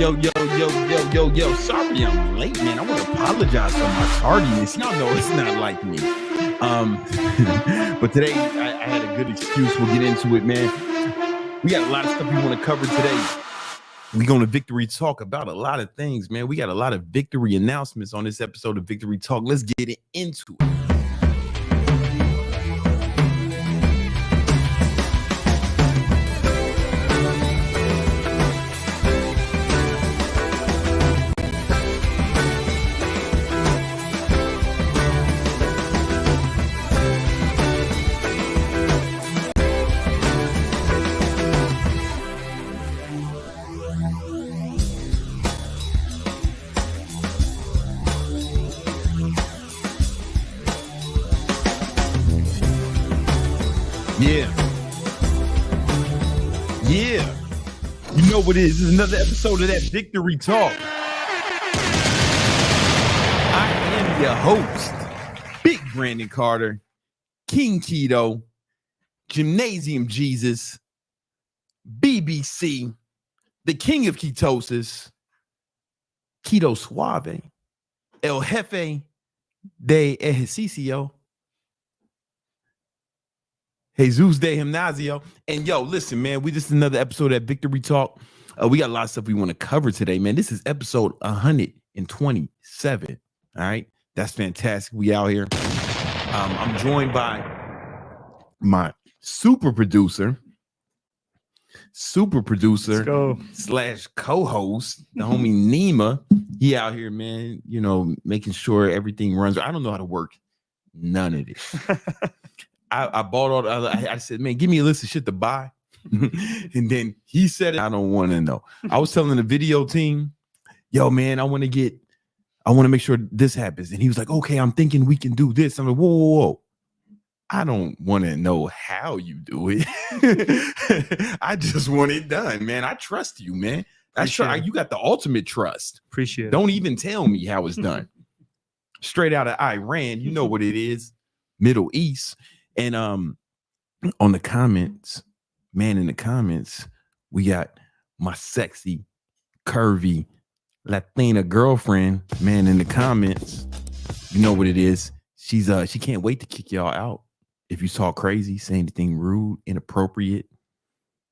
Yo. Sorry I'm late, man. I want to apologize for my tardiness. Y'all know it's not like me. But today I had a good excuse. We'll get into it, man. We got a lot of stuff we want to cover today. We're going to Victory Talk about a lot of things, man. We got a lot of victory announcements on this episode of Victory Talk. Let's get into it. Yeah. You know what it is. This is another episode of that Victory Talk. I am your host, Big Brandon Carter, King Keto, Gymnasium Jesus, BBC, the King of Ketosis, Keto Suave, El Jefe de Ejercicio, Jesus de Gimnasio. And yo, listen, man, we just another episode at Victory Talk. We got a lot of stuff we want to cover today, man. This is episode 127. All right, that's fantastic. We out here. I'm joined by my super producer slash co-host, the homie Nima. He out here, man, you know, making sure everything runs. I don't know how to work none of this. I bought all the other. I said, man, give me a list of shit to buy. And then he said, I don't want to know. I was telling the video team, yo, man, I want to make sure this happens. And he was like, okay, I'm thinking we can do this. I'm like, whoa. I don't want to know how you do it. I just want it done, man. I trust you, man. You got the ultimate trust. Appreciate it. Don't even tell me how it's done. Straight out of Iran, you know what it is. Middle East. And on the comments, man, in the comments, we got my sexy, curvy Latina girlfriend, man, in the comments. You know what it is. She can't wait to kick y'all out. If you talk crazy, say anything rude, inappropriate,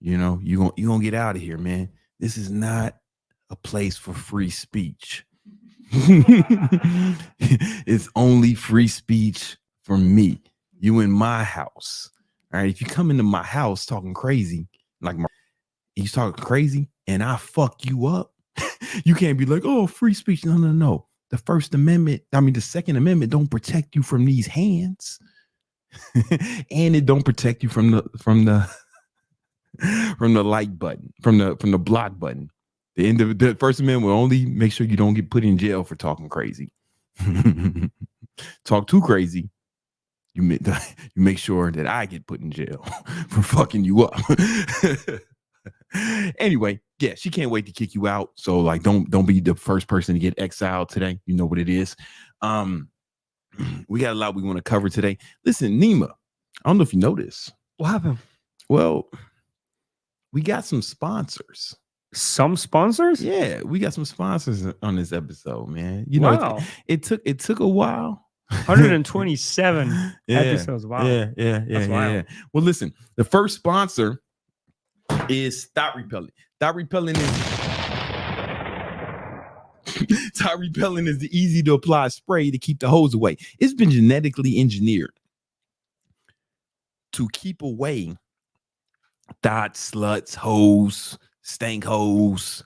you know, you gonna get out of here, man. This is not a place for free speech. It's only free speech for me. You in my house. All right. If you come into my house talking crazy, like he's talking crazy and I fuck you up, you can't be like, oh, free speech. No. The Second Amendment don't protect you from these hands. And it don't protect you from the like button, from the block button. The First Amendment will only make sure you don't get put in jail for talking crazy. Talk too crazy. You make sure that I get put in jail for fucking you up. Anyway, yeah, she can't wait to kick you out. So like, don't be the first person to get exiled today. You know what it is. We got a lot we want to cover today. Listen, Nima, I don't know if you know this. What happened? Well, we got some sponsors. Some sponsors? Yeah, we got some sponsors on this episode, man. You know, wow. It took a while. 127 episodes. Wow. Yeah. Well, listen, the first sponsor is Thot Repellent. Thot Repellent is the easy to apply spray to keep the hose away. It's been genetically engineered to keep away thoughts, sluts, hoes, stank hoes,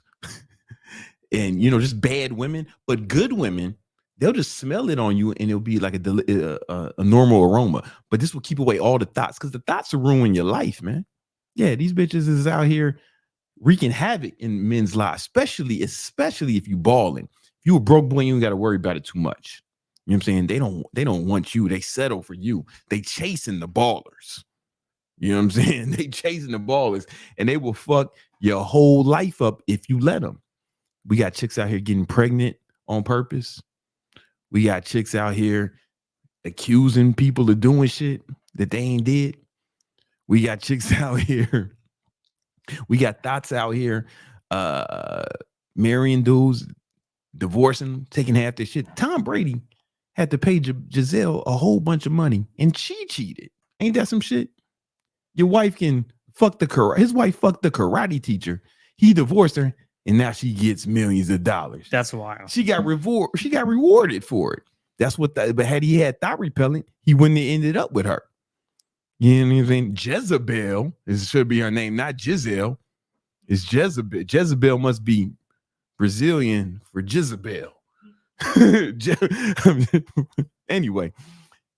and just bad women, but good women. They'll just smell it on you and it'll be like a normal aroma. But this will keep away all the thoughts, because the thoughts will ruin your life, man. Yeah, these bitches is out here wreaking havoc in men's lives, especially if you balling. If you a broke boy, you ain't got to worry about it too much. You know what I'm saying? They don't want you. They settle for you. They chasing the ballers. You know what I'm saying? They chasing the ballers, and they will fuck your whole life up if you let them. We got chicks out here getting pregnant on purpose. We got chicks out here accusing people of doing shit that they ain't did. We got chicks out here. We got thoughts out here marrying dudes, divorcing, taking half their shit. Tom Brady had to pay Giselle a whole bunch of money, and she cheated. Ain't that some shit? Your wife can fuck his wife fucked the karate teacher. He divorced her, and now she gets millions of dollars. That's wild. She got rewarded for it. That's what. But had he had Thot Repellent, he wouldn't have ended up with her. You know what I'm saying? Jezebel, this should be her name, not Giselle. It's Jezebel. Jezebel must be Brazilian for Jezebel. Anyway,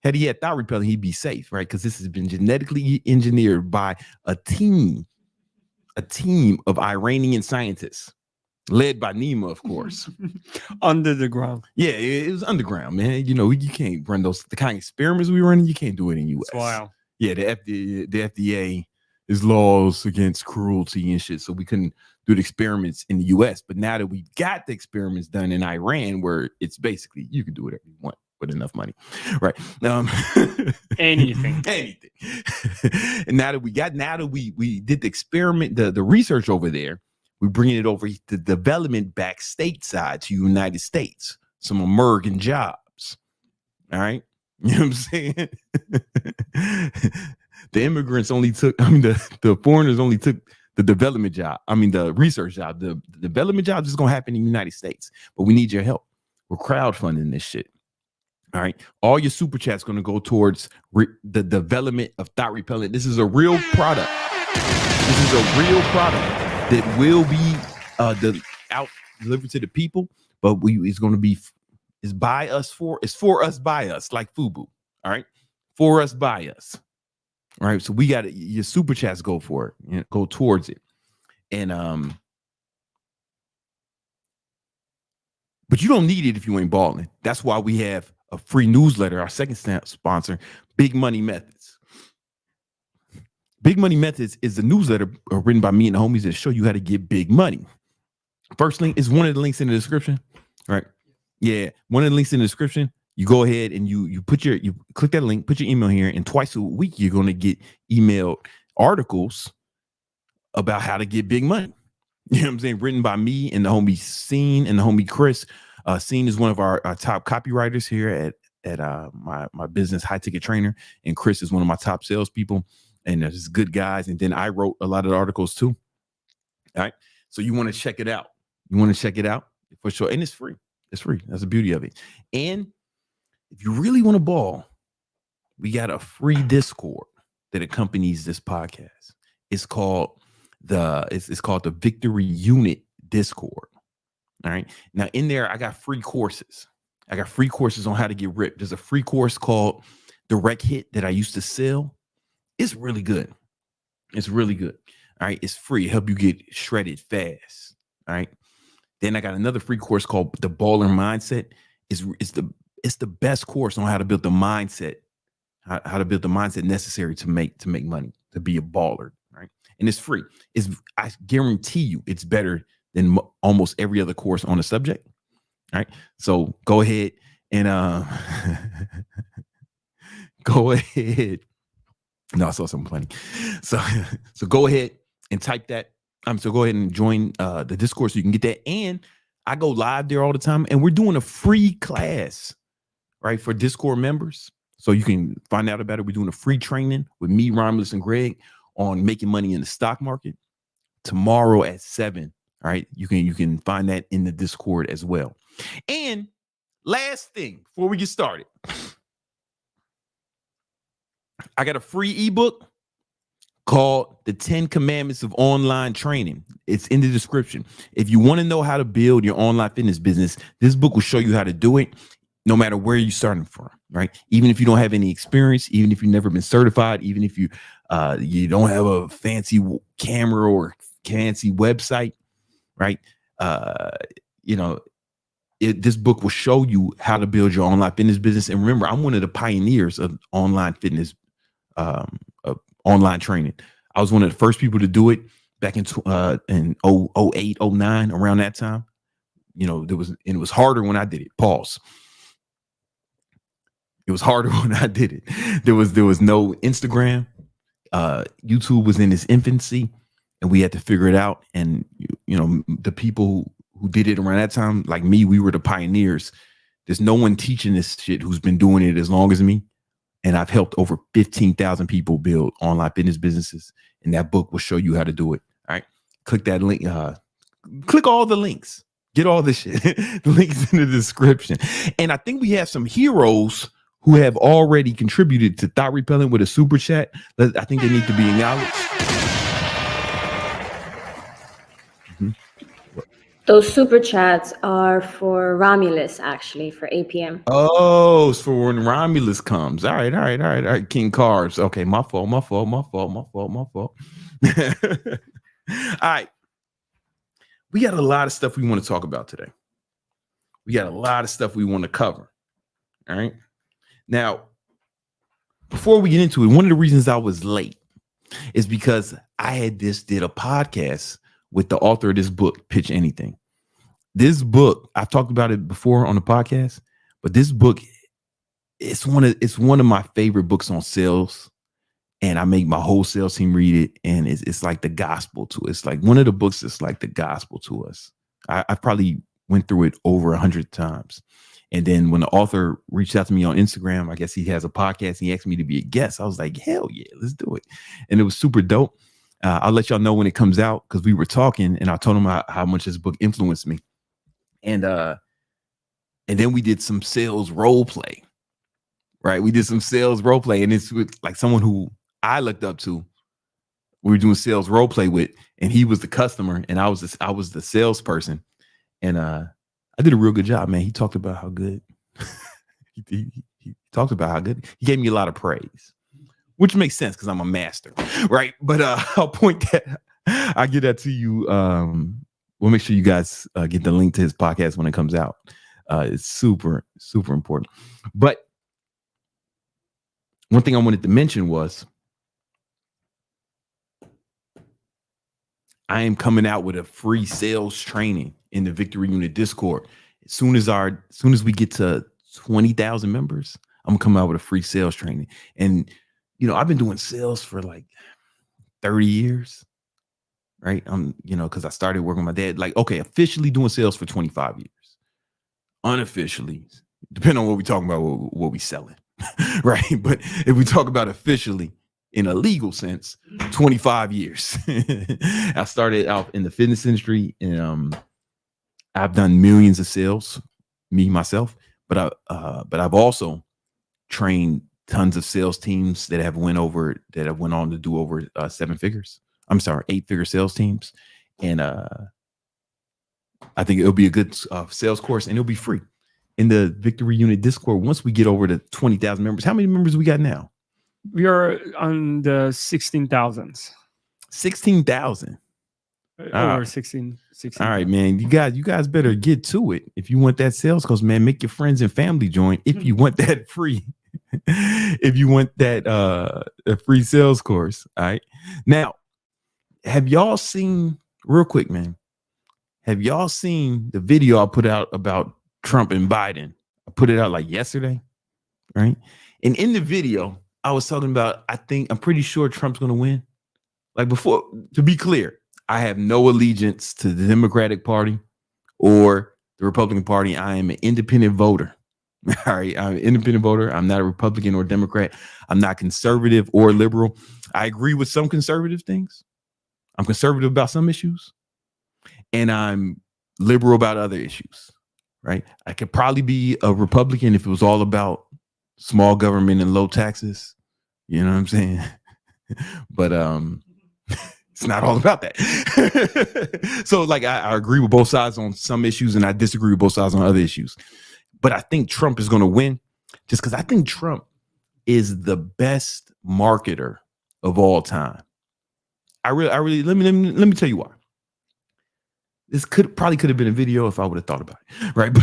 had he had Thot Repellent, he'd be safe, right? Because this has been genetically engineered by a team of Iranian scientists, led by Nima, of course. Under the ground. Yeah, it was underground, man. You know, you can't run the kind of experiments we running. You can't do it in U.S. Wow. Yeah, the FDA is laws against cruelty and shit, so we couldn't do the experiments in the U.S. But now that we got the experiments done in Iran, where it's basically you can do whatever you want with enough money, right? Anything. And now that we did the experiment, the research over there, we're bringing it over to development back stateside to United States, some American jobs. All right, you know what I'm saying? The immigrants only took, the foreigners only took the development job. The research job. The development job is going to happen in the United States, but we need your help. We're crowdfunding this shit. All right. All your super chats going to go towards the development of Thot Repellent. This is a real product. This is a real product that will be delivered to the people, but it's going to be it's for us by us, like FUBU. All right. For us by us. All right. So we got your super chats go for it, go towards it. And but you don't need it if you ain't balling. That's why we have a free newsletter, our second sponsor, Big Money Methods. Big Money Methods is the newsletter written by me and the homies that show you how to get big money. First link is one of the links in the description, right? Yeah, one of the links in the description. You go ahead and you click that link, put your email here, and twice a week you're going to get emailed articles about how to get big money. You know what I'm saying? Written by me and the homie Scene and the homie Chris. Scene is one of our top copywriters here at my business, High Ticket Trainer, and Chris is one of my top salespeople, and they're just good guys. And then I wrote a lot of the articles too. All right, so you want to check it out. You want to check it out for sure, and it's free. It's free. That's the beauty of it. And if you really want to ball, we got a free Discord that accompanies this podcast. It's called the Victory Unit Discord. All right. Now in there, I got free courses. I got free courses on how to get ripped. There's a free course called Direct Hit that I used to sell. It's really good. It's really good. All right. It's free. Help you get shredded fast. All right. Then I got another free course called The Baller Mindset. It's the best course on how to build the mindset, how to build the mindset necessary to make money, to be a baller. Right. And it's free. I guarantee you it's better than almost every other course on the subject. All right. So go ahead and go ahead. No, I saw something funny. So go ahead and type that. So go ahead and join the Discord so you can get that. And I go live there all the time. And we're doing a free class, right, for Discord members. So you can find out about it. We're doing a free training with me, Romulus, and Greg on making money in the stock market tomorrow at 7. All right. You can find that in the Discord as well. And last thing before we get started, I got a free ebook called The 10 Commandments of Online Training. It's in the description. If you want to know how to build your online fitness business, this book will show you how to do it no matter where you're starting from, right? Even if you don't have any experience, even if you've never been certified, even if you don't have a fancy camera or fancy website, right? This book will show you how to build your online fitness business. And remember, I'm one of the pioneers of online fitness, online training. I was one of the first people to do it back in 08, 09, around that time. It was harder when I did it. Pause. It was harder when I did it. There was no Instagram. YouTube was in its infancy, and we had to figure it out. And the people who did it around that time, like me, we were the pioneers. There's no one teaching this shit who's been doing it as long as me. And I've helped over 15,000 people build online fitness businesses. And that book will show you how to do it. All right. Click that link. Click all the links. Get all this shit. The links in the description. And I think we have some heroes who have already contributed to Thot Repellent with a super chat. I think they need to be acknowledged. Those super chats are for Romulus, actually, for 8 p.m. Oh, it's for when Romulus comes. All right. King Carbs. Okay, my fault. All right. We got a lot of stuff we want to talk about today. We got a lot of stuff we want to cover. All right. Now, before we get into it, one of the reasons I was late is because I did a podcast with the author of this book, Pitch Anything. This book, I've talked about it before on the podcast, but this book, it's one of my favorite books on sales. And I make my whole sales team read it. And it's like the gospel to us. It's like one of the books that's like the gospel to us. I probably went through it over 100 times. And then when the author reached out to me on Instagram, I guess he has a podcast. He asked me to be a guest. I was like, hell yeah, let's do it. And it was super dope. I'll let y'all know when it comes out because we were talking and I told him how much this book influenced me. And then we did some sales role play, right? We did some sales role play, and it's with like someone who I looked up to. We were doing sales role play with, and he was the customer, and I was the salesperson, and I did a real good job, man. He talked about how good he talked about how good. He gave me a lot of praise, which makes sense because I'm a master, right? But I'll point that. I'll get that to you. We'll make sure you guys get the link to his podcast when it comes out. It's super, super important. But one thing I wanted to mention was I am coming out with a free sales training in the Victory Unit Discord. As soon as we get to 20,000 members, I'm gonna come out with a free sales training. And you know, I've been doing sales for like 30 years. Right. Because I started working with my dad, like, okay, officially doing sales for 25 years. Unofficially, depending on what we're talking about, what we selling. Right. But if we talk about officially in a legal sense, 25 years. I started out in the fitness industry and I've done millions of sales, me, myself, but I've also trained tons of sales teams that have went on to do over 8-figure sales teams. And I think it'll be a good sales course and it'll be free in the Victory Unit Discord. Once we get over to 20,000 members, how many members we got now? We are on the 16,000s. 16,000. Over 16. All right, man. You guys better get to it. If you want that sales course, man, make your friends and family join. If you want that free, if you want that a free sales course. All right. Now, have y'all seen, real quick, man, have y'all seen the video I put out about Trump and Biden? I put it out like yesterday, right? And in the video, I was talking about, I'm pretty sure Trump's going to win. Like before, to be clear, I have no allegiance to the Democratic Party or the Republican Party. I am an independent voter. All right. I'm an independent voter. I'm not a Republican or Democrat. I'm not conservative or liberal. I agree with some conservative things. I'm conservative about some issues and I'm liberal about other issues, right? I could probably be a Republican if it was all about small government and low taxes. You know what I'm saying? But it's not all about that. So like I agree with both sides on some issues and I disagree with both sides on other issues. But I think Trump is going to win just because I think Trump is the best marketer of all time. I really let me tell you why. This probably could have been a video if I would have thought about it, right? But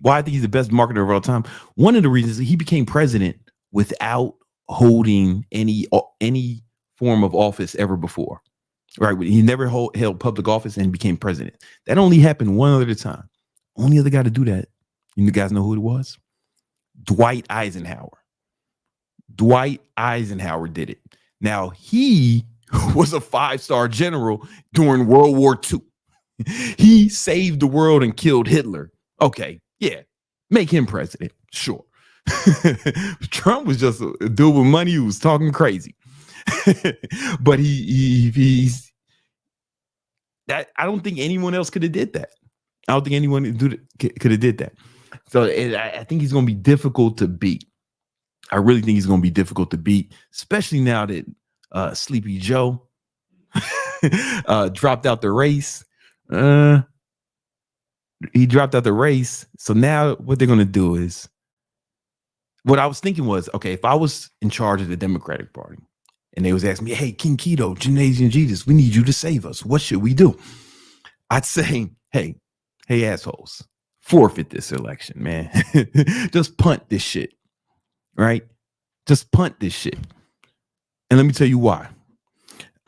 why I think he's the best marketer of all time. One of the reasons he became president without holding any form of office ever before, right? He never held public office and became president. That only happened one other time. Only other guy to do that, you guys know who it was? Dwight Eisenhower. Dwight Eisenhower did it. Now, he was a 5-star general during World War II. He saved the world and killed Hitler. Okay, yeah, make him president. Sure. Trump was just a dude with money who was talking crazy. But he's that. I don't think anyone else could have did that. I don't think anyone could have did that. So I think he's going to be difficult to beat. I really think he's going to be difficult to beat, especially now that Sleepy Joe dropped out the race. He dropped out the race. So now what they're going to do is, what I was thinking was, okay, if I was in charge of the Democratic Party and they was asking me, hey, King Keto, Gymnasium Jesus, we need you to save us. What should we do? I'd say, hey, assholes, forfeit this election, man. Just punt this shit, right? Just punt this shit. And let me tell you why.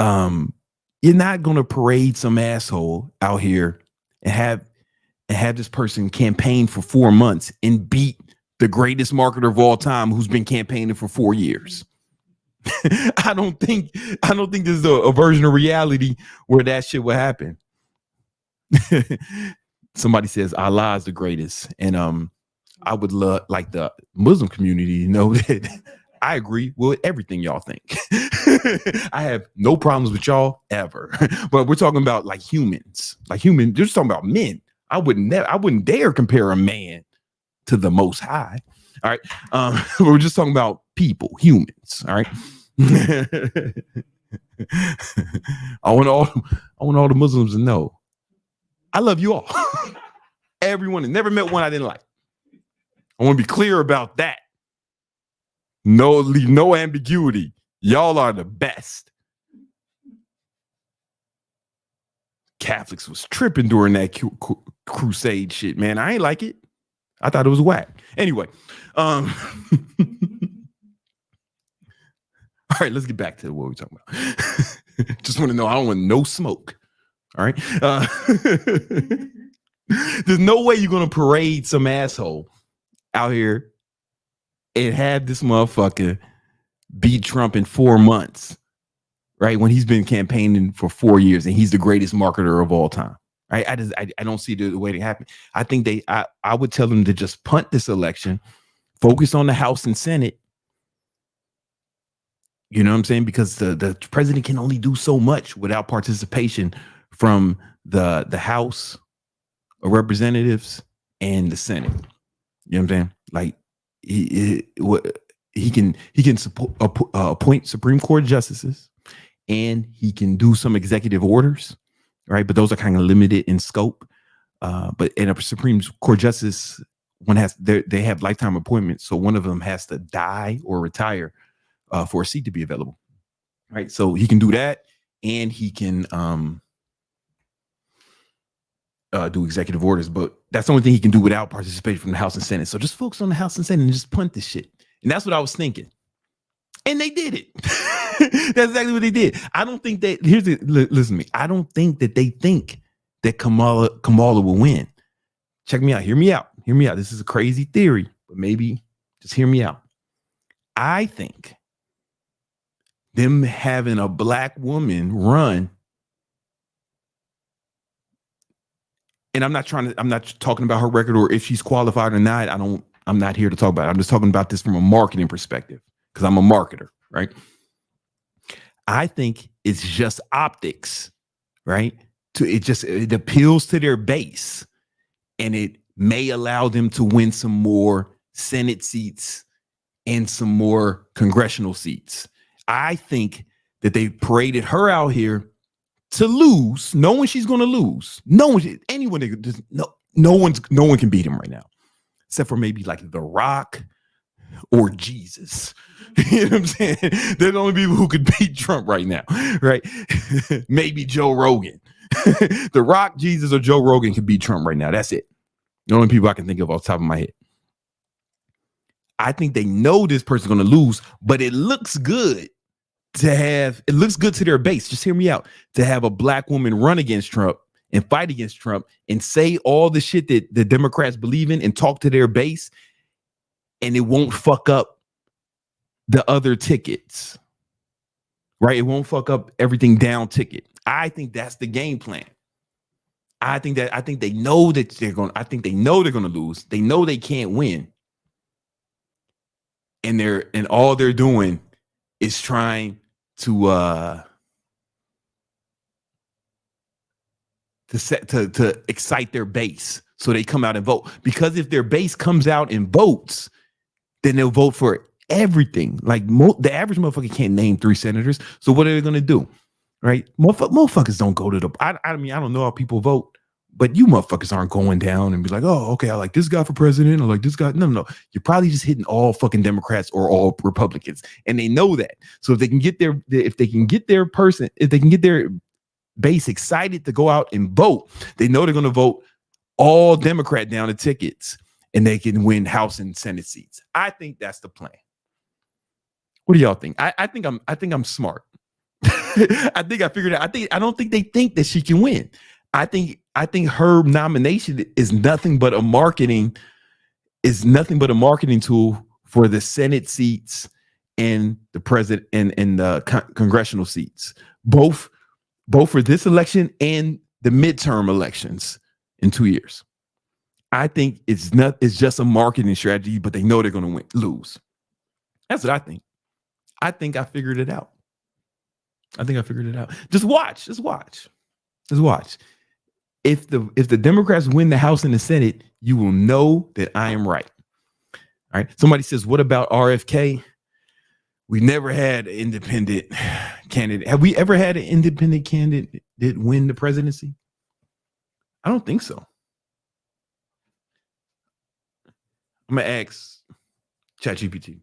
You're not going to parade some asshole out here and have this person campaign for 4 months and beat the greatest marketer of all time who's been campaigning for 4 years. I don't think there's a version of reality where that shit will happen. Somebody says Allah is the greatest, and I would love, like, the Muslim community to know that I agree with everything y'all think. I have no problems with y'all ever. But we're talking about like humans, they're just talking about men. I wouldn't dare compare a man to the Most High. All right. We're just talking about people, humans. All right. I want all the Muslims to know I love you all. Everyone. I never met one I didn't like. I want to be clear about that. No ambiguity. Y'all are the best. Catholics was tripping during that crusade shit, man. I ain't like it. I thought it was whack. Anyway, all right, let's get back to what we're talking about. Just want to know, I don't want no smoke. All right. There's no way you're going to parade some asshole out here and have this motherfucker beat Trump in 4 months, right? When he's been campaigning for 4 years and he's the greatest marketer of all time. Right? I don't see the way to happen. I think I would tell them to just punt this election, focus on the House and Senate. You know what I'm saying? Because the president can only do so much without participation from the House of Representatives and the Senate. You know what I'm saying? Like he can appoint Supreme Court justices, and he can do some executive orders. Right, but those are kind of limited in scope. But in a Supreme Court justice, they have lifetime appointments, so one of them has to die or retire for a seat to be available. Right, so he can do that, and he can do executive orders. But that's the only thing he can do without participation from the House and Senate. So just focus on the House and Senate and just punt this shit. And that's what I was thinking. And they did it. That's exactly what they did. I don't think that, listen to me. I don't think that they think that Kamala will win. Check me out. Hear me out. This is a crazy theory, but maybe just hear me out. I think them having a black woman run, and I'm not talking about her record or if she's qualified or not. I'm not here to talk about it. I'm just talking about this from a marketing perspective, because I'm a marketer, right? I think it's just optics, right? It appeals to their base, and it may allow them to win some more Senate seats and some more congressional seats. I think that they paraded her out here to lose, knowing she's going to lose. No one can beat him right now, except for maybe like The Rock or Jesus. You know what I'm saying? They're the only people who could beat Trump right now, right? Maybe Joe Rogan. The Rock, Jesus, or Joe Rogan can beat Trump right now. That's it. The only people I can think of off the top of my head. I think they know this person's going to lose, but it looks good to their base. Just hear me out. To have a black woman run against Trump and fight against Trump and say all the shit that the Democrats believe in and talk to their base, and it won't fuck up the other tickets, right? It won't fuck up everything down ticket. I think that's the game plan. I think they know that they're going. I think they know they're going to lose. They know they can't win, and all they're doing is trying to excite their base so they come out and vote. Because if their base comes out and votes, then they'll vote for everything. Like the average motherfucker can't name 3 senators. So what are they going to do? Right? Motherfuckers don't go to the. I mean, I don't know how people vote, but you motherfuckers aren't going down and be like, oh, okay, I like this guy for president. I like this guy. No. You're probably just hitting all fucking Democrats or all Republicans, and they know that. So if they can get their base excited to go out and vote, they know they're going to vote all Democrat down the tickets, and they can win House and Senate seats. I think that's the plan. What do y'all think? I think I'm smart. I think I figured it out. I don't think they think that she can win. I think her nomination is nothing but a marketing tool for the Senate seats and the president and the congressional seats, both for this election and the midterm elections in 2 years. I think it's just a marketing strategy, but they know they're going to lose. That's what I think. I think I figured it out. Just watch. If the Democrats win the House and the Senate, you will know that I am right. All right. Somebody says, what about RFK? We never had an independent candidate. Have we ever had an independent candidate that win the presidency? I don't think so. I'm going to ask ChatGPT.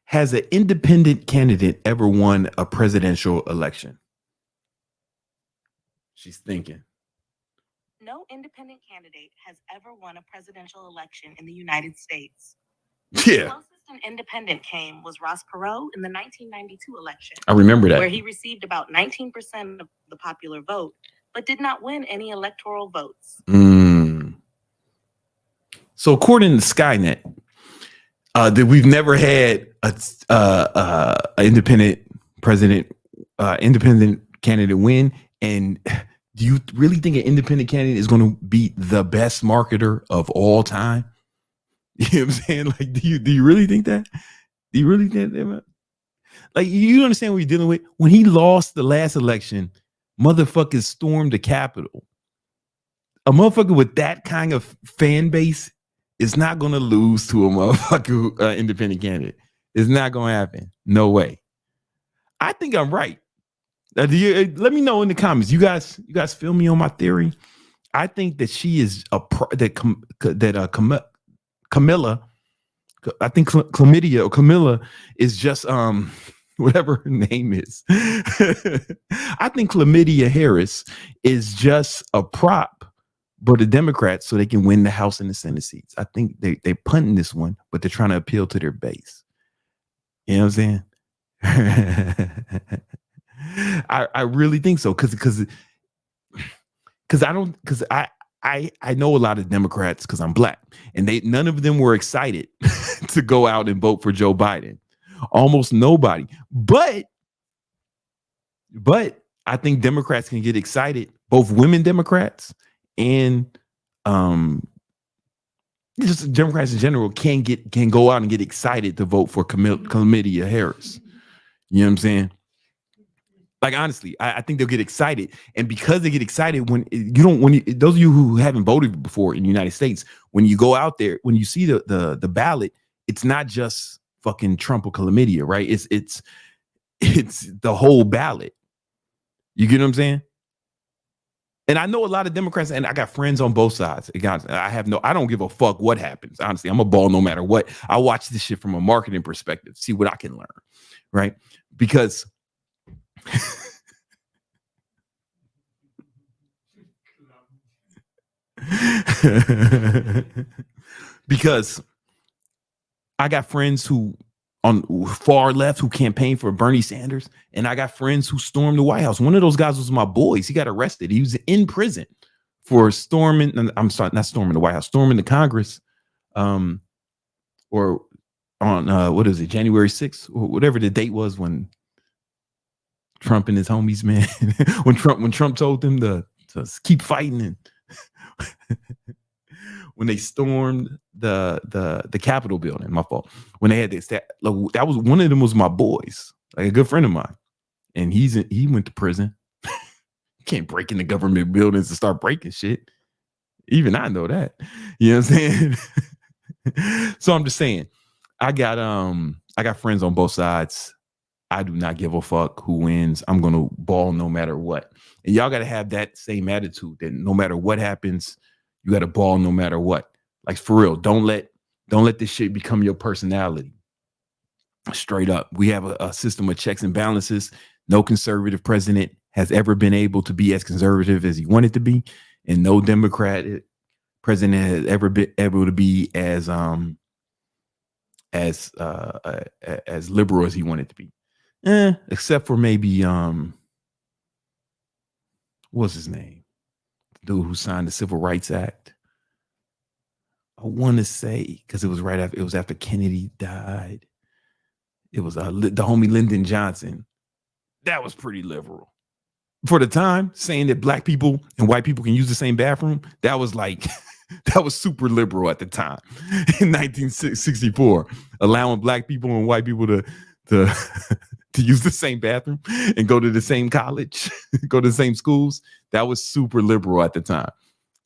Has an independent candidate ever won a presidential election? She's thinking. No independent candidate has ever won a presidential election in the United States. Yeah. The closest an independent came was Ross Perot in the 1992 election. I remember that. Where he received about 19% of the popular vote, but did not win any electoral votes. So according to Skynet, that we've never had a independent candidate win. And do you really think an independent candidate is going to be the best marketer of all time? You know what I'm saying? Like, do you really think that? Do you really think that? Like, you understand what you're dealing with? When he lost the last election, motherfuckers stormed the Capitol. A motherfucker with that kind of fan base is not going to lose to a motherfucker independent candidate. It's not going to happen. No way. I think I'm right. Let me know in the comments. You guys feel me on my theory? I think that she is Camilla. I think Chlamydia or Camilla is just whatever her name is. I think Chlamydia Harris is just a prop for the Democrats so they can win the House and the Senate seats. I think they punting this one, but they're trying to appeal to their base. You know what I'm saying? I really think so because I know a lot of Democrats because I'm black, and none of them were excited to go out and vote for Joe Biden. Almost nobody. But I think Democrats can get excited, both women Democrats and just Democrats in general can go out and get excited to vote for Chlamydia Harris. You know what I'm saying? Like, honestly, I think they'll get excited. And because they get excited, those of you who haven't voted before in the United States, when you go out there, when you see the ballot, it's not just fucking Trump or Chlamydia, right? It's the whole ballot. You get what I'm saying? And I know a lot of Democrats, and I got friends on both sides. I don't give a fuck what happens. Honestly, I'm a ball no matter what. I watch this shit from a marketing perspective, see what I can learn, right? Because because I got friends who on far left who campaigned for Bernie Sanders, and I got friends who stormed the White House. One of those guys was my boys. He got arrested. He was in prison for storming. I'm sorry, not storming the White House, storming the Congress, or on what is it, January 6th, or whatever the date was when Trump and his homies, man, when Trump told them to keep fighting, and when they stormed the Capitol building. My fault. When they had this, that was one of them was my boys, like a good friend of mine, and he went to prison. You can't break into government buildings and start breaking shit. Even I know that. You know what I'm saying? So I'm just saying, I got friends on both sides. I do not give a fuck who wins. I'm gonna ball no matter what. And y'all gotta have that same attitude that no matter what happens, you gotta ball no matter what. Like for real, don't let this shit become your personality. Straight up. We have a system of checks and balances. No conservative president has ever been able to be as conservative as he wanted to be, and no Democratic president has ever been able to be as liberal as he wanted to be. Except for maybe what's his name? The dude who signed the Civil Rights Act. I want to say, because it was after Kennedy died. It was the homie Lyndon Johnson. That was pretty liberal. For the time, saying that black people and white people can use the same bathroom, that was like, that was super liberal at the time. In 1964, allowing black people and white people to use the same bathroom and go to the same college, go to the same schools, that was super liberal at the time.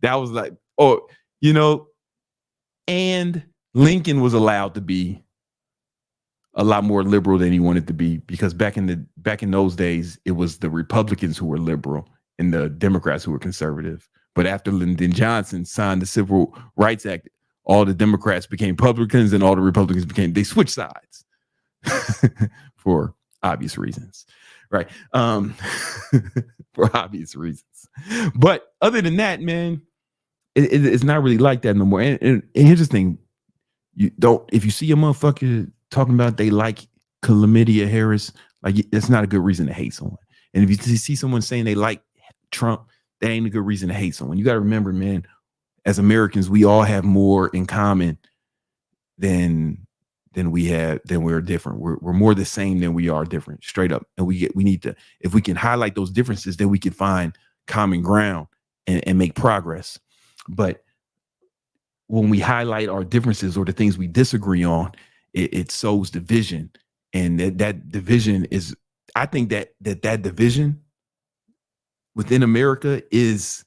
That was like, and Lincoln was allowed to be a lot more liberal than he wanted to be, because back in those days, it was the Republicans who were liberal and the Democrats who were conservative. But after Lyndon Johnson signed the Civil Rights Act, all the Democrats became Republicans and all the Republicans they switched sides for obvious reasons, right? For obvious reasons. But other than that, man, it's not really like that no more. And here's the thing. If you see a motherfucker talking about they like Chlamydia Harris, like it's not a good reason to hate someone. And if you see someone saying they like Trump, that ain't a good reason to hate someone. You got to remember, man, as Americans, we all have more in common than we're different. We're more the same than we are different, straight up. And we need to, if we can highlight those differences, then we can find common ground and make progress. But when we highlight our differences or the things we disagree on, it sows division. And that division is, I think that division within America is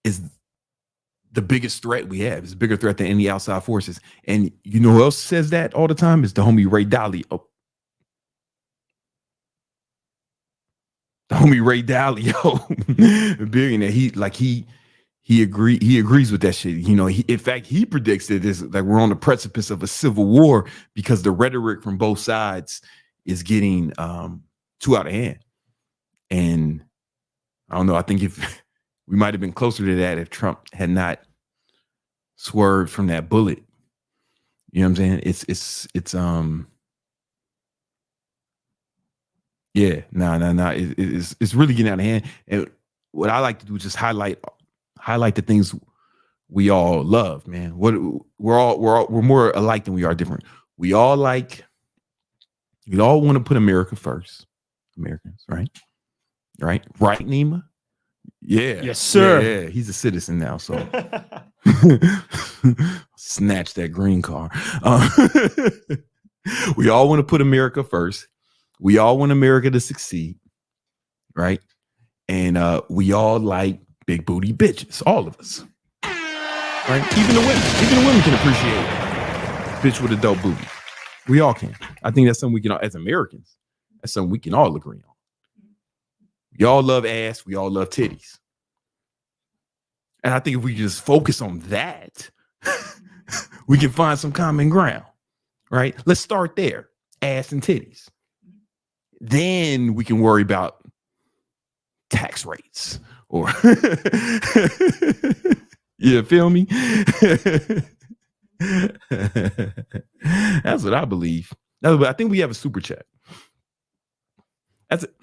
the biggest threat we have. It's a bigger threat than any outside forces. And you know who else says that all the time? Is the homie Ray Dalio. The homie Ray Dalio, billionaire. He agrees with that shit. You know, in fact, he predicts that we're on the precipice of a civil war because the rhetoric from both sides is getting too out of hand. And I don't know. I think if we might have been closer to that if Trump had not swerved from that bullet. You know what I'm saying? It's yeah, no. It's really getting out of hand. And what I like to do is just highlight the things we all love, man. We're more alike than we are different. We all want to put America first. Americans, right? Right, Nima? Yeah. Yes, sir. Yeah, he's a citizen now, so snatch that green car. We all want to put America first. We all want America to succeed, right? And we all like big booty bitches, all of us, right? Even the women can appreciate a bitch with a dope booty. We all can. I think that's something we can, as Americans, that's something we can all agree on. We all love ass. We all love titties. And I think if we just focus on that, we can find some common ground, right? Let's start there, ass and titties. Then we can worry about tax rates or, you feel me? That's what I believe. I think we have a super chat. That's it.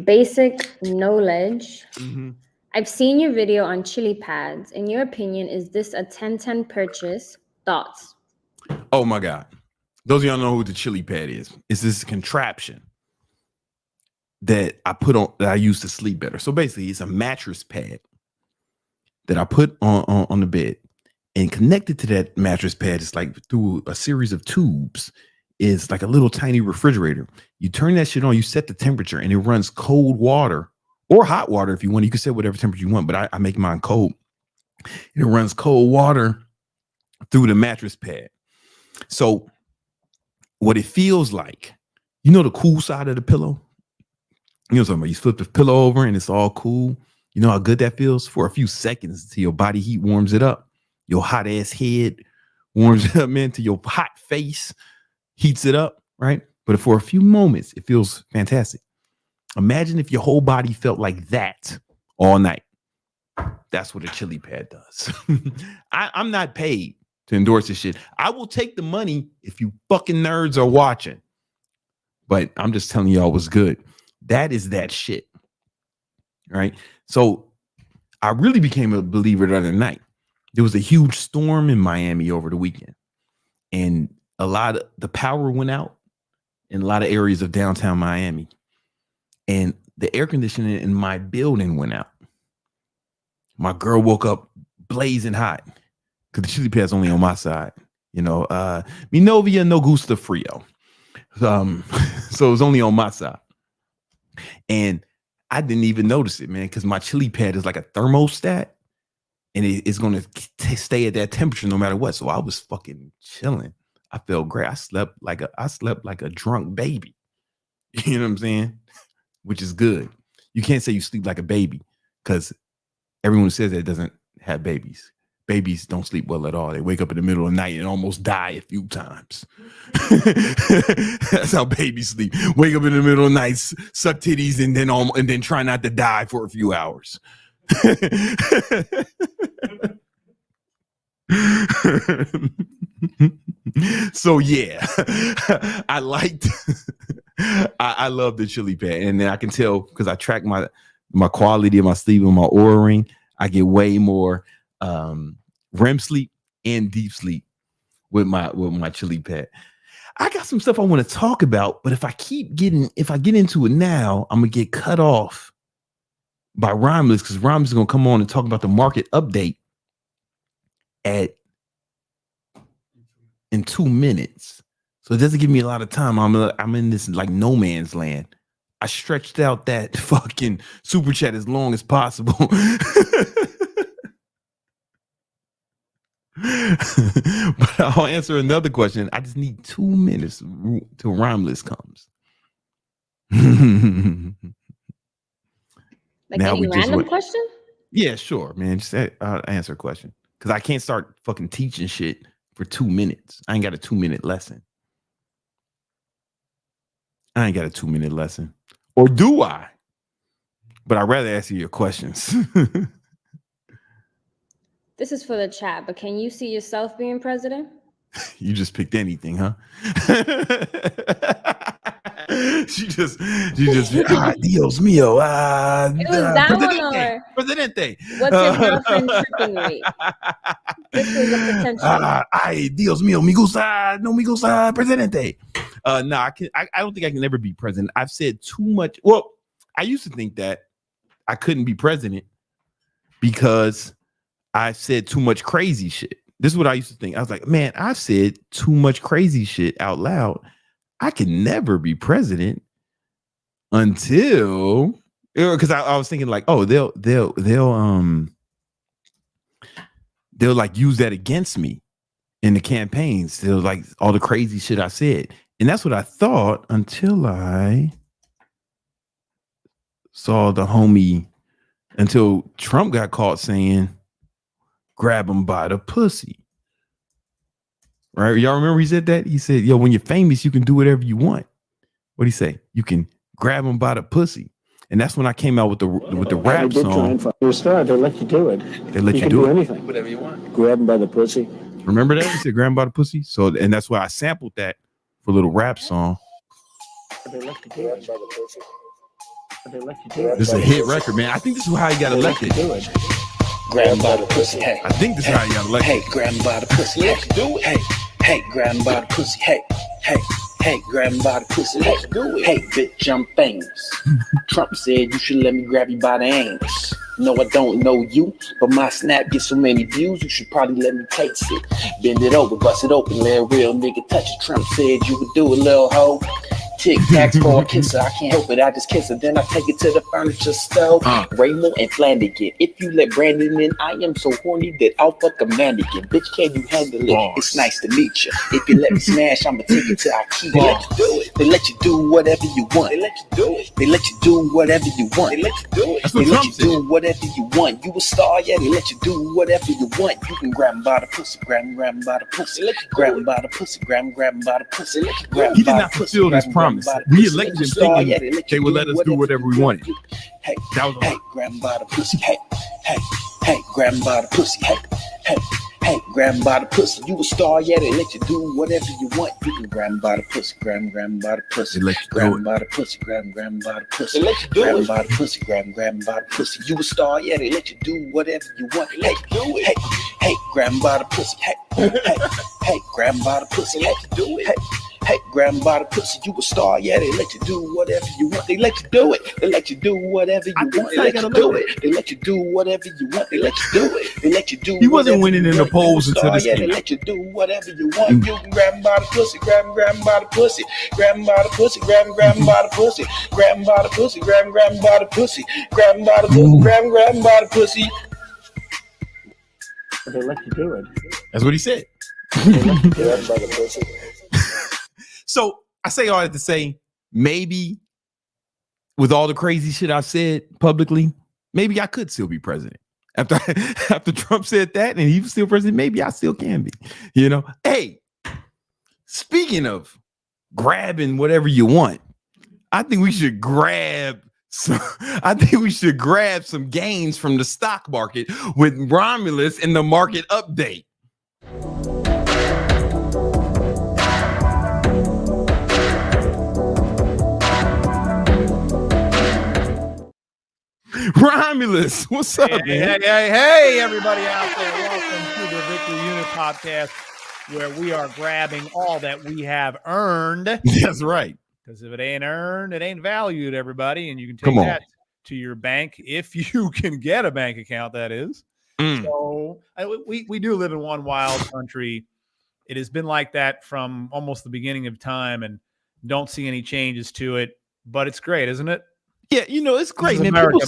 Basic knowledge. Mm-hmm. I've seen your video on Chilipads. In your opinion, is this a 10-10 purchase? Thoughts? Oh my God. Those of y'all know who the Chilipad is. It's this contraption that I put on that I use to sleep better. So basically, it's a mattress pad that I put on the bed, and connected to that mattress pad is like through a series of tubes is like a little tiny refrigerator. You turn that shit on, you set the temperature, and it runs cold water or hot water if you want. You can set whatever temperature you want, but I make mine cold. And it runs cold water through the mattress pad. So what it feels like, you know, the cool side of the pillow. You know what I'm talking about? You flip the pillow over and it's all cool. You know how good that feels for a few seconds until your body heat warms it up. Your hot ass head warms it up, man, to your hot face heats it up, right? But for a few moments, it feels fantastic. Imagine if your whole body felt like that all night. That's what a Chilipad does. I'm not paid to endorse this shit. I will take the money if you fucking nerds are watching. But I'm just telling y'all what's good. That is that shit. Right? So I really became a believer the other night. There was a huge storm in Miami over the weekend. And a lot of the power went out in a lot of areas of downtown Miami. And the air conditioning in my building went out. My girl woke up blazing hot because the Chilipad's only on my side. You know, mi novia no gusta frio. So it was only on my side. And I didn't even notice it, man, because my Chilipad is like a thermostat. And it's going to stay at that temperature no matter what. So I was fucking chilling. I felt great. I slept like a drunk baby. You know what I'm saying? Which is good. You can't say you sleep like a baby because everyone who says that doesn't have babies. Babies don't sleep well at all. They wake up in the middle of the night and almost die a few times. That's how babies sleep. Wake up in the middle of the night, suck titties, and then try not to die for a few hours. So yeah, I love the Chilipad, and then I can tell because I track my quality of my sleep and my Oura ring. I get way more REM sleep and deep sleep with my Chilipad. I got some stuff I want to talk about, but if I get into it now, I'm gonna get cut off by Romulus because Romulus is gonna come on and talk about the market update in 2 minutes. So it doesn't give me a lot of time. I'm in this like no man's land. I stretched out that fucking super chat as long as possible. But I'll answer another question. I just need 2 minutes till Romulus comes. Like now any random question? Yeah, sure, man. Just answer a question. Because I can't start fucking teaching shit for 2 minutes. I ain't got a 2-minute lesson. Or do I? But I'd rather answer your questions. This is for the chat, but can you see yourself being president? You just picked anything, huh? she just Dios mío. It was that one or Presidente. What's your girlfriend tripping rate? This was a potential. Ay, Dios mío, me gusta, presidente. No, I don't think I can ever be president. I've said too much. Well, I used to think that I couldn't be president because I said too much crazy shit. This is what I used to think. I was like, man, I've said too much crazy shit out loud. I can never be president until, because I was thinking like, oh, they'll like use that against me in the campaigns. They'll like all the crazy shit I said. And that's what I thought until I saw the homie, until Trump got caught saying, grab him by the pussy. Right? Y'all remember he said that? He said, yo, when you're famous, you can do whatever you want. What'd he say? You can grab him by the pussy. And that's when I came out with the rap song. They let you do it. They let you do anything. Whatever you want. Grab him by the pussy. Remember that? He said grab him by the pussy. So, and that's why I sampled that for a little rap song. They let you do it. This is a hit record, man. I think this is how he got elected. Grab him by the pussy. Hey. I think this is how he got elected. Hey, grab him by the pussy. Let's do it. Hey, grab him by the pussy. Hey, Hey, grab him by the pussy. Hey, do it. Hey, bitch, I'm famous. Trump said you should let me grab you by the anus. No, I don't know you, but my snap gets so many views, you should probably let me taste it. Bend it over, bust it open, let a real nigga touch it. Trump said you would do it, little hoe. Tic Tacs for a kisser, I can't help it, I just kiss her. Then I take it to the furniture store. Raymond and Flanagan. If you let Brandon in, I am so horny that I'll fuck a mannequin. Bitch, can you handle it? It's nice to meet you. If you let me smash, I'ma take it to IKEA. They let you do it. They let you do whatever you want. They let you do it. They let you do whatever you want. They let you do it. They let you do whatever you want. You a star, yeah. They let you do whatever you want. You can grab him by the pussy, grab him by the pussy. Grab him by the pussy, grab him by the pussy. He did not fulfill this promise. We elected him thinking they would let us do whatever we wanted. Hey, that was hey, grab him by the pussy. Hey, grab him by the pussy. Hey, grab him by the pussy. You a star, yeah. They let you do whatever you want. You can grab him by the pussy, grab him by the pussy. Grab him by the pussy, grab him by the pussy. They let you do it. Grab him by the pussy, grab him by the pussy. You a star, yeah. They let you do whatever you want. Hey, do it. Hey, grab him by the pussy. Hey, grab him by the pussy. Hey, do it. Hey, grab him by the pussy, you a star, yeah. They let you do whatever you want. They let you do it. They let you do whatever you want. They let you do it. They let you do whatever you want. They let you do it. They let you do. He wasn't winning in the polls until this came out. They let you do whatever you want. You can grab him by the pussy, grab him by the pussy, grab him by the pussy, grab him by the pussy, grab him by the pussy, grab him by the pussy, grab him by the pussy, grab him by the pussy. They let you do it. That's what he said. They let you grab him by the pussy. So I say all that to say, maybe with all the crazy shit I've said publicly, maybe I could still be president. After Trump said that and he was still president, maybe I still can be. You know, hey, speaking of grabbing whatever you want, I think we should grab some gains from the stock market with Romulus in the market update. Romulus, what's up, man? Hey, everybody out there. Welcome to the Victory Unit podcast, where we are grabbing all that we have earned. That's right. Because if it ain't earned, it ain't valued, everybody. And you can take that to your bank if you can get a bank account, that is. So we do live in one wild country. It has been like that from almost the beginning of time, and don't see any changes to it. But it's great, isn't it? Yeah, you know, it's great, man. America,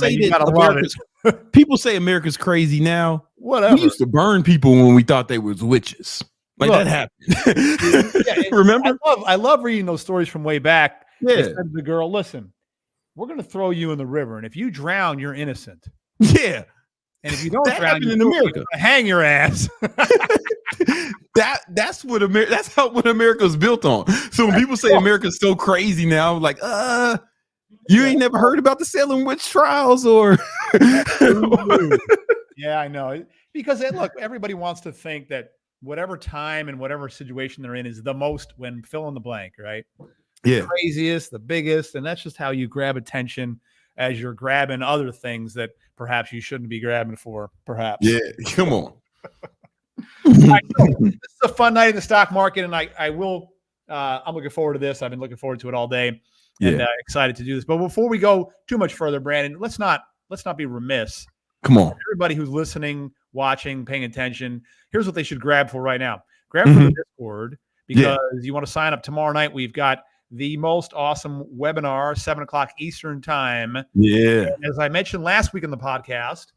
People say America's crazy now. Whatever. We used to burn people when we thought they was witches. Like, that happened. Remember? I love reading those stories from way back. Yeah. They said to the girl, listen, we're going to throw you in the river, and if you drown, you're innocent. Yeah. And if you don't that drown, happened in America. Hang your ass. That's what America's built on. So when people say America's so crazy now, like, you ain't never heard about the Salem witch trials or Yeah, I know. Because look, everybody wants to think that whatever time and whatever situation they're in is the most, when fill in the blank, right? Yeah. The craziest, the biggest, and that's just how you grab attention as you're grabbing other things that perhaps you shouldn't be grabbing for, perhaps. Yeah, come on. This is a fun night in the stock market, and I'm looking forward to this. I've been looking forward to it all day. And excited to do this. But before we go too much further, Brandon, let's not be remiss. Come on. Everybody who's listening, watching, paying attention, here's what they should grab for right now. Grab for the Discord, because you want to sign up tomorrow night. We've got the most awesome webinar, 7:00 Eastern time. Yeah. And as I mentioned last week in the podcast,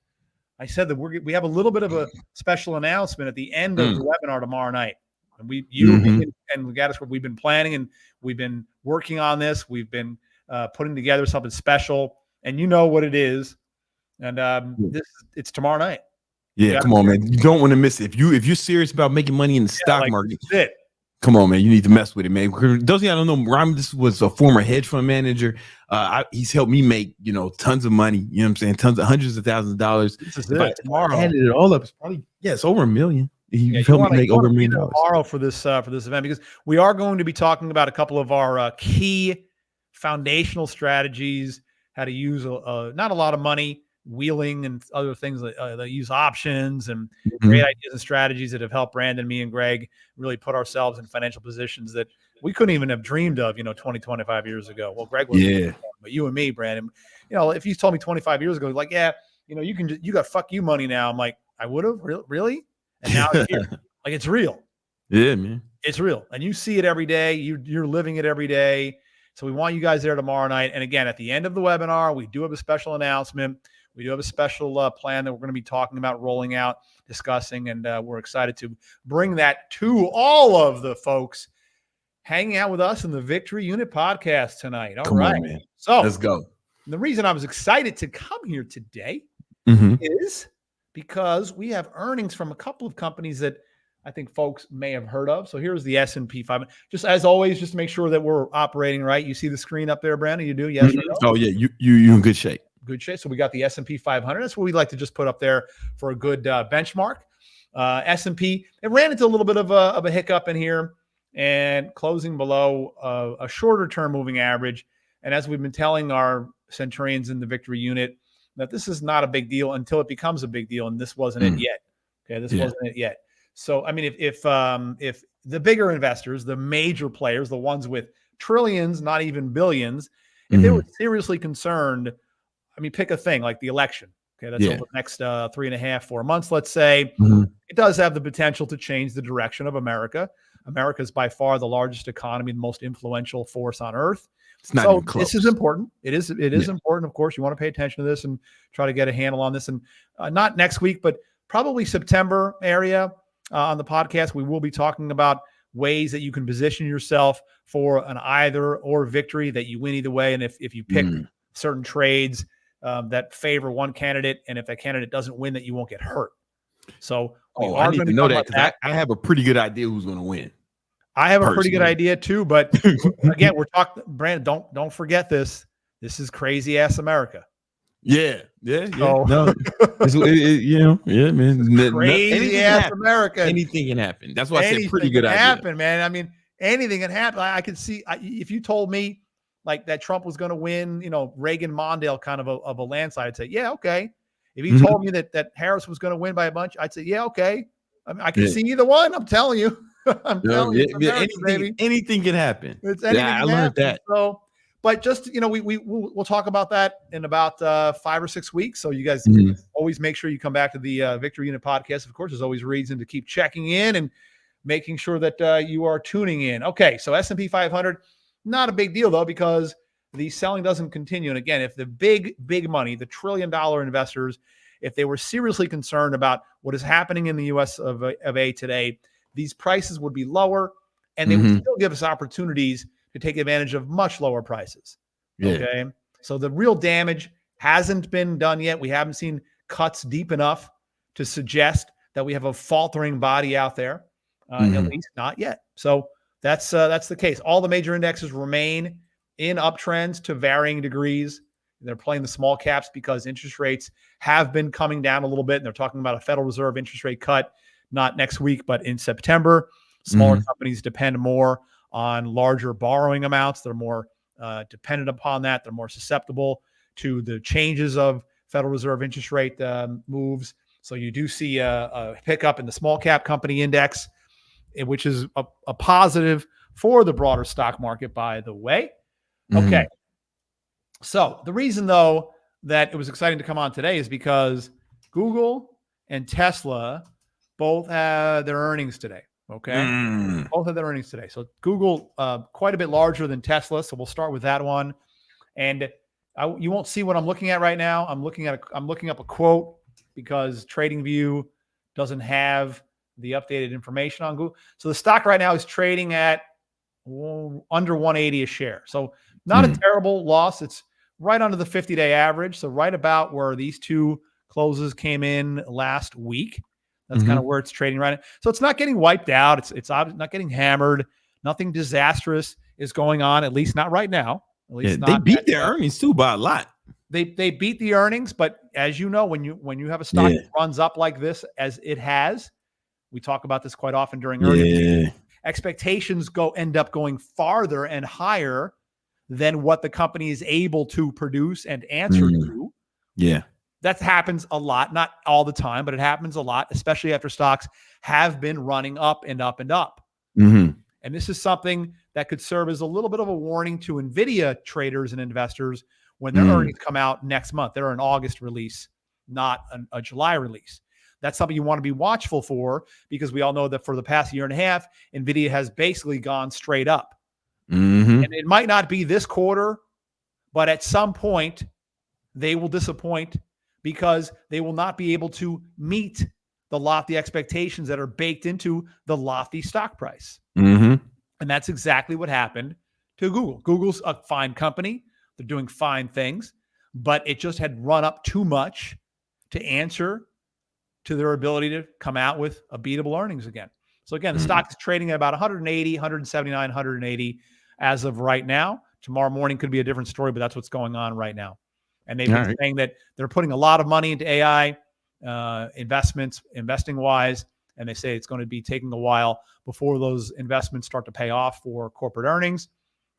I said that we have a little bit of a special announcement at the end of the webinar tomorrow night. And we've been planning and we've been working on this. We've been putting together something special, and you know what it is. And it's tomorrow night. Yeah, come on, man. You don't want to miss it. If you're serious about making money in the stock market, come on, man. You need to mess with it, man. Those of you don't know, Romulus was a former hedge fund manager. He's helped me make, tons of money. You know what I'm saying? Hundreds of thousands of dollars. This is it. Tomorrow. I added it all up. It's probably, it's over $1 million. He helped me make over $1 million tomorrow for this event, because we are going to be talking about a couple of our key foundational strategies, how to use not a lot of money, wheeling and other things that use options and great ideas and strategies that have helped Brandon, me, and Greg really put ourselves in financial positions that we couldn't even have dreamed of, 20, 25 years ago. Well, Greg was, but you and me, Brandon, if you told me 25 years ago, like, yeah, you got fuck you money now. I'm like, I would have really. And now it's here. Like, it's real. Yeah, man. It's real. And you see it every day. You're living it every day. So we want you guys there tomorrow night. And again, at the end of the webinar, we do have a special announcement. We do have a special plan that we're going to be talking about, rolling out, discussing, and we're excited to bring that to all of the folks hanging out with us in the Victory Unit podcast tonight. All right, man. So let's go. The reason I was excited to come here today is because we have earnings from a couple of companies that I think folks may have heard of. So here's the S&P 500. Just as always, just to make sure that we're operating right. You see the screen up there, Brandon? You do? Yes or no? Oh, yeah. You in good shape. Good shape. So we got the S&P 500. That's what we like to just put up there for a good benchmark. S&P, it ran into a little bit of a hiccup in here and closing below a shorter term moving average. And as we've been telling our Centurions in the Victory Unit, that this is not a big deal until it becomes a big deal. And this wasn't it yet. Okay. This wasn't it yet. So, I mean, if the bigger investors, the major players, the ones with trillions, not even billions, if they were seriously concerned, I mean, pick a thing like the election. Okay, that's over the next 3.5, 4 months, let's say. It does have the potential to change the direction of America. America is by far the largest economy, the most influential force on earth. It's not even close. This is important. It is important. Of course, you want to pay attention to this and try to get a handle on this. And not next week, but probably September area on the podcast, we will be talking about ways that you can position yourself for an either or victory, that you win either way. And if you pick certain trades that favor one candidate, and if that candidate doesn't win, that you won't get hurt. So I need to know that because I have a pretty good idea who's going to win. I have a pretty good idea too, but again, we're talking, Brandon, don't forget this. This is crazy ass America. Yeah. So, no, man. Crazy ass America. Anything can happen. That's why I said pretty good idea. Happen, man. I mean, anything can happen. I could see if you told me like that Trump was going to win, Reagan Mondale kind of a landslide, I'd say, yeah, okay. If he told me that Harris was going to win by a bunch, I'd say, yeah, okay. I mean, I can see either one. I'm telling you. I'm telling you, anything can happen. I learned that. So, but just we'll talk about that in about 5 or 6 weeks. So you guys always make sure you come back to the Victory Unit podcast. Of course, there's always reason to keep checking in and making sure that you are tuning in. Okay, so S&P 500, not a big deal though, because the selling doesn't continue. And again, if the big money, the $1 trillion investors, if they were seriously concerned about what is happening in the US of A today, these prices would be lower, and they would still give us opportunities to take advantage of much lower prices. Okay. So the real damage hasn't been done yet. We haven't seen cuts deep enough to suggest that we have a faltering body out there, at least not yet. So that's the case. All the major indexes remain in uptrends to varying degrees. They're playing the small caps because interest rates have been coming down a little bit. And they're talking about a Federal Reserve interest rate cut, not next week, but in September. Smaller companies depend more on larger borrowing amounts. They're more dependent upon that. They're more susceptible to the changes of Federal Reserve interest rate moves. So you do see a pickup in the small cap company index, which is a positive for the broader stock market, by the way. Okay. So the reason, though, that it was exciting to come on today is because Google and Tesla both had their earnings today. Okay. Both had their earnings today. So Google, quite a bit larger than Tesla. So we'll start with that one. And you won't see what I'm looking at right now. I'm looking up a quote because TradingView doesn't have the updated information on Google. So the stock right now is trading at under 180 a share. So not a terrible loss. It's right under the 50-day average. So right about where these two closes came in last week. That's kind of where it's trading right now. So it's not getting wiped out. It's not getting hammered. Nothing disastrous is going on, at least not right now. At least they beat their earnings too by a lot. They beat the earnings, but as you know, when you have a stock that runs up like this, as it has, we talk about this quite often during earnings. Expectations end up going farther and higher than what the company is able to produce and answer to. Yeah. that happens a lot, not all the time, but it happens a lot, especially after stocks have been running up and up and up. Mm-hmm. And this is something that could serve as a little bit of a warning to NVIDIA traders and investors when their earnings come out next month. They're an August release, not a July release. That's something you want to be watchful for, because we all know that for the past year and a half, NVIDIA has basically gone straight up. Mm-hmm. And it might not be this quarter, but at some point they will disappoint because they will not be able to meet the lofty expectations that are baked into the lofty stock price. Mm-hmm. And that's exactly what happened to Google. Google's a fine company. They're doing fine things, but it just had run up too much to answer to their ability to come out with a beatable earnings again. So again, the stock is trading at about 180, 179, 180 as of right now. Tomorrow morning could be a different story, but that's what's going on right now. And they've been saying that they're putting a lot of money into AI investing wise. And they say it's going to be taking a while before those investments start to pay off for corporate earnings.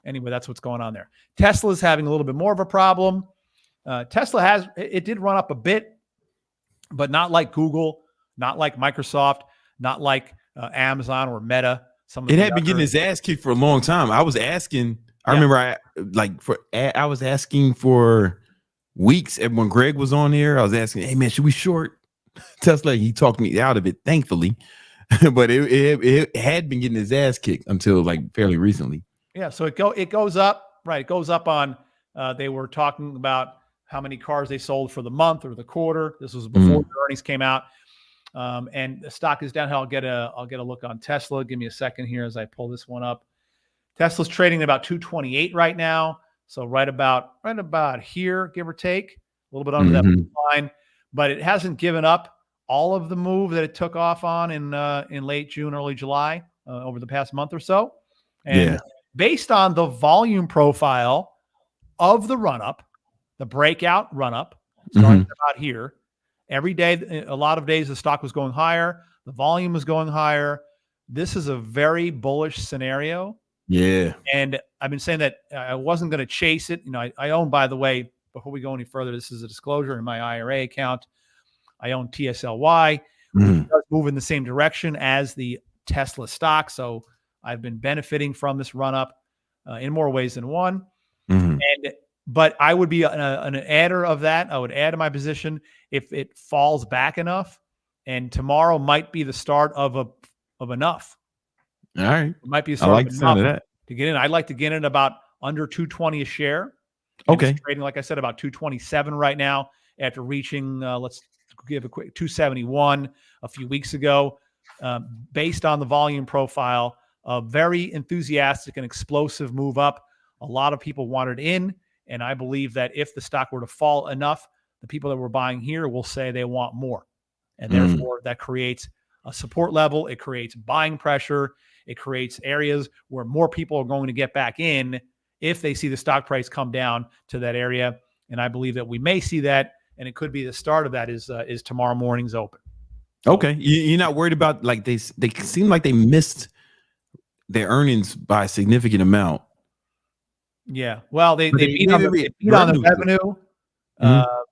Anyway, that's what's going on there. Tesla's having a little bit more of a problem. Tesla did run up a bit, but not like Google, not like Microsoft, not like Amazon or Meta. It had been getting his ass kicked for a long time. I was asking. I remember I was asking for weeks. And when Greg was on here, I was asking, "Hey man, should we short Tesla?" He talked me out of it, thankfully. But it had been getting his ass kicked until like fairly recently. Yeah, so it goes up, right? It goes up on. They were talking about how many cars they sold for the month or the quarter. This was before the earnings came out, and the stock is down. I'll get a look on Tesla. Give me a second here as I pull this one up. Tesla's trading at about 228 right now, so right about here, give or take, a little bit under that line. But it hasn't given up all of the move that it took off on in late June, early July, over the past month or so. And based on the volume profile of the run-up, the breakout run-up, starting about here, every day, a lot of days, the stock was going higher. The volume was going higher. This is a very bullish scenario. Yeah. And I've been saying that I wasn't going to chase it. You know, I own, by the way, before we go any further, this is a disclosure in my IRA account. I own TSLY, which does move in the same direction as the Tesla stock. So I've been benefiting from this run-up in more ways than one. But I would be an adder of that. I would add to my position if it falls back enough, and tomorrow might be the start of enough. All right. It might be a I like the sound of that. To get in. I'd like to get in about under 220 a share. Okay. It's trading, like I said, about 227 right now after reaching, let's give a quick 271 a few weeks ago. Based on the volume profile, a very enthusiastic and explosive move up. A lot of people wanted in. And I believe that if the stock were to fall enough, the people that were buying here will say they want more. And therefore, that creates a support level. It creates buying pressure. It creates areas where more people are going to get back in if they see the stock price come down to that area. And I believe that we may see that. And it could be the start of that is tomorrow morning's open. Okay. You're not worried about, like, they seem like they missed their earnings by a significant amount. Yeah. Well, they beat on the revenue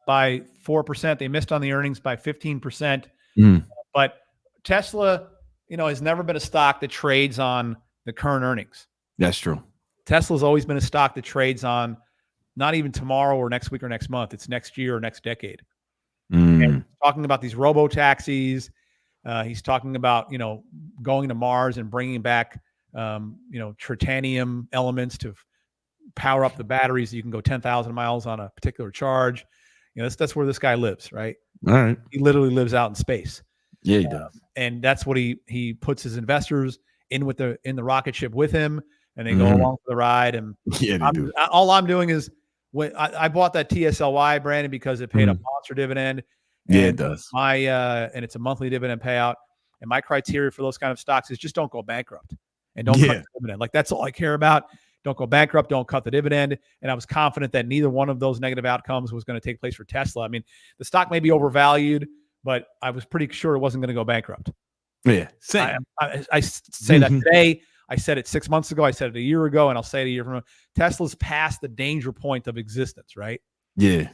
by 4%. They missed on the earnings by 15%. But Tesla, has never been a stock that trades on the current earnings. That's true. Tesla's always been a stock that trades on not even tomorrow or next week or next month. It's next year or next decade. And talking about these robo-taxis, he's talking about, going to Mars and bringing back, titanium elements to power up the batteries. You can go 10,000 miles on a particular charge. That's where this guy lives, right? All right. He literally lives out in space. Yeah, he does. And that's what he puts his investors in the rocket ship with him, and they go along for the ride. And all I'm doing is when I bought that TSLY, Brandon, because it paid a monster dividend. Yeah, it does. And it's a monthly dividend payout. And my criteria for those kind of stocks is just don't go bankrupt and don't cut the dividend. Like, that's all I care about. Don't go bankrupt. Don't cut the dividend. And I was confident that neither one of those negative outcomes was going to take place for Tesla. I mean, the stock may be overvalued, but I was pretty sure it wasn't going to go bankrupt. Yeah, same. I say that today. I said it 6 months ago. I said it a year ago, and I'll say it a year from now. Tesla's past the danger point of existence, right? Yeah.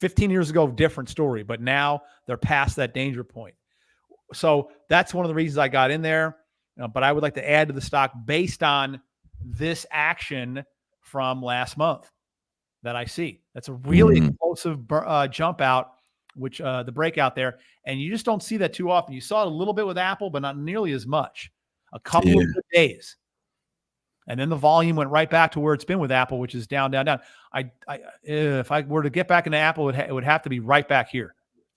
15 years ago, different story, but now they're past that danger point. So that's one of the reasons I got in there. But I would like to add to the stock based on this action from last month that I see. That's a really explosive jump out, which the breakout there. And you just don't see that too often. You saw it a little bit with Apple, but not nearly as much. A couple of good days. And then the volume went right back to where it's been with Apple, which is down, down, down. If I were to get back into Apple, it would have to be right back here.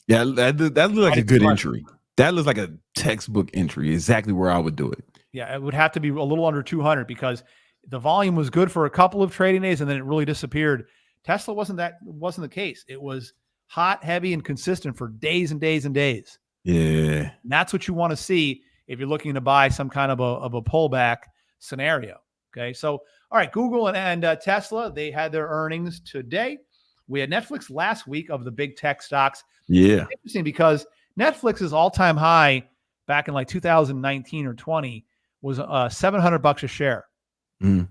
Yeah, that looked like a good entry. That looks like a textbook entry. Exactly where I would do it. Yeah, it would have to be a little under 200 because the volume was good for a couple of trading days and then it really disappeared. Tesla wasn't the case. It was hot, heavy, and consistent for days and days and days. Yeah, and that's what you want to see if you're looking to buy some kind of a pullback scenario. Okay, so all right, Google and Tesla, they had their earnings today. We had Netflix last week of the big tech stocks. Yeah, it's interesting because Netflix's all-time high back in like 2019 or 20 was $700 a share, and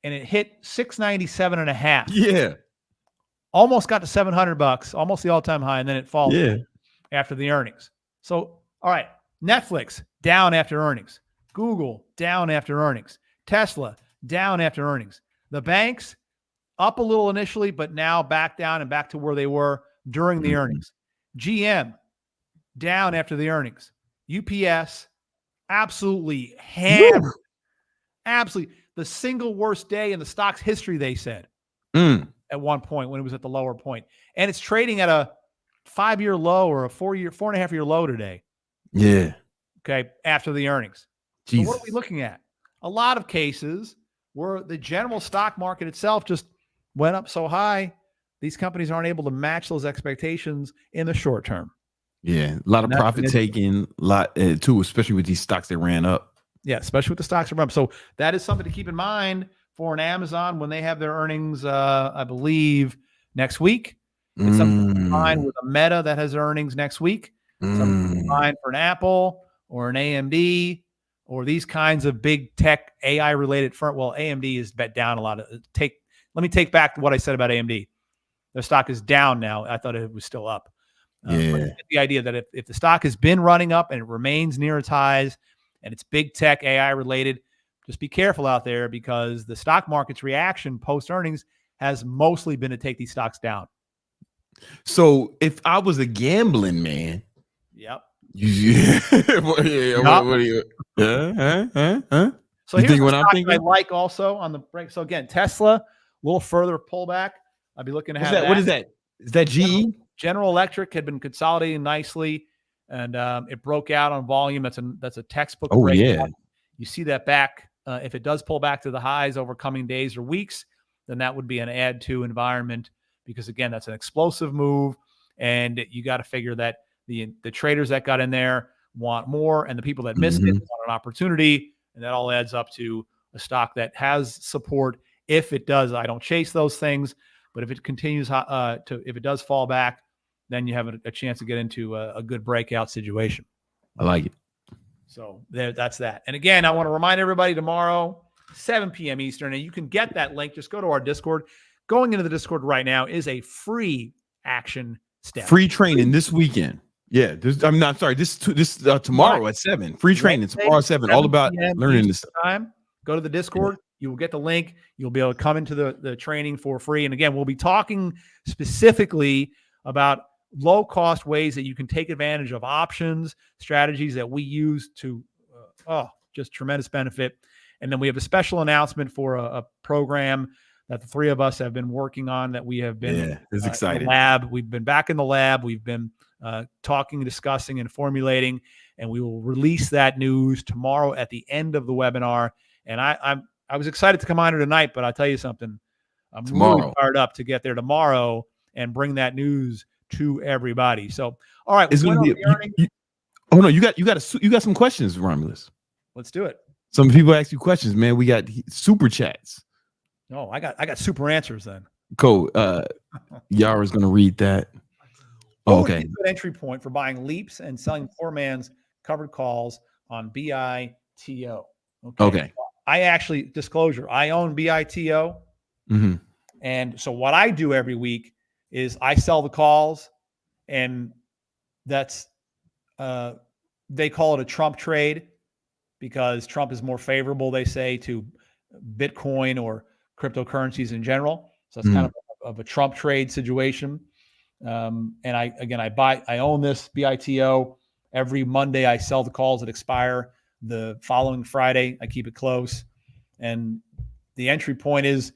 it hit $697.5. Yeah, almost got to $700, almost the all-time high, and then it falls after the earnings. So, all right, Netflix down after earnings, Google down after earnings, Tesla down after earnings. The banks up a little initially, but now back down and back to where they were during the earnings. GM down after the earnings. UPS absolutely hammered. Absolutely the single worst day in the stock's history, they said at one point when it was at the lower point. And it's trading at a 5-year low or a 4.5-year low today. Yeah. Okay. After the earnings. So what are we looking at? A lot of cases where the general stock market itself just went up so high, these companies aren't able to match those expectations in the short term. Yeah, a lot of profit taking, too, especially with these stocks that ran up. Yeah, especially with the stocks that ran up. So that is something to keep in mind for an Amazon when they have their earnings, I believe, next week. It's something to keep in mind with a Meta that has earnings next week. Something to keep in mind for an Apple or an AMD or these kinds of big tech AI-related firm. Well, AMD is bet down a lot. Let me take back what I said about AMD. Their stock is down now. I thought it was still up. But the idea that if the stock has been running up and it remains near its highs and it's big tech AI related, just be careful out there because the stock market's reaction post earnings has mostly been to take these stocks down. So if I was a gambling man, So here's what I'm thinking. I like also on the break. So again, Tesla, a little further pullback. I'd be looking to have that. What is that? Is that GE? General Electric had been consolidating nicely, and it broke out on volume. That's a textbook. Oh yeah, you see that back. If it does pull back to the highs over coming days or weeks, then that would be an add to environment because again, that's an explosive move, and you got to figure that the traders that got in there want more, and the people that missed it want an opportunity, and that all adds up to a stock that has support. If it does, I don't chase those things, but if it continues if it does fall back, then you have a chance to get into a good breakout situation. I like it. So that's that. And again, I want to remind everybody tomorrow, 7 p.m. Eastern, and you can get that link. Just go to our Discord. Going into the Discord right now is a free action step. Free training this weekend. Yeah, I'm not sorry. This tomorrow at 7. Free training tomorrow at 7. All about learning this time. Go to the Discord. You will get the link. You'll be able to come into the training for free. And again, we'll be talking specifically about low-cost ways that you can take advantage of options, strategies that we use to just tremendous benefit. And then we have a special announcement for a program that the three of us have been working on that we have been it's exciting. In the lab. We've been back in the lab. We've been talking, discussing, and formulating, and we will release that news tomorrow at the end of the webinar. And I was excited to come on here tonight, but I'll tell you something. I'm really fired up to get there tomorrow and bring that news to everybody. So, all right, it's gonna be. You got some questions, Romulus. Let's do it. Some people ask you questions, man. We got super chats. No, I got super answers then. Cool. Yara's gonna read that. Okay. Good entry point for buying leaps and selling poor man's covered calls on BITO. Okay. I actually, disclosure, I own BITO. And so what I do every week is I sell the calls, and that's they call it a Trump trade because Trump is more favorable, they say, to Bitcoin or cryptocurrencies in general. So it's kind of a Trump trade situation. And I own this BITO. Every Monday I sell the calls that expire. The following Friday I keep it close. And the entry point is,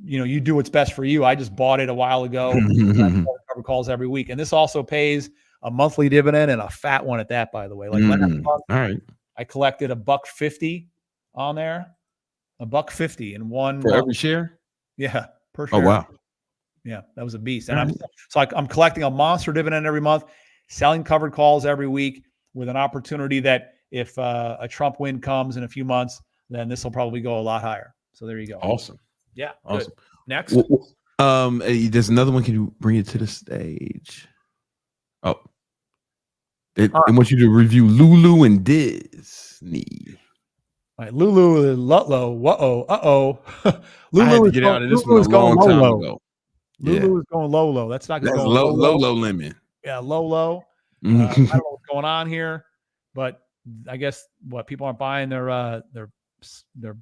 you do what's best for you. I just bought it a while ago. I cover calls every week. And this also pays a monthly dividend, and a fat one at that, by the way. Like last month, all right. I collected $1.50 on there. $1.50 in one For month. every share? Yeah, per share. Oh, wow. Yeah, that was a beast. And I'm collecting a monster dividend every month, selling covered calls every week with an opportunity that if a Trump win comes in a few months, then this will probably go a lot higher. So there you go. Awesome. Yeah. Awesome. Good. Next. There's another one. Can you bring it to the stage? Oh, they want you to review Lulu and Disney. All right, Lulu and Lutlow. I had to get out of this one a long time ago. Lulu is going low. That's not going to go low limit. Yeah, low. I don't know what's going on here, but I guess people aren't buying their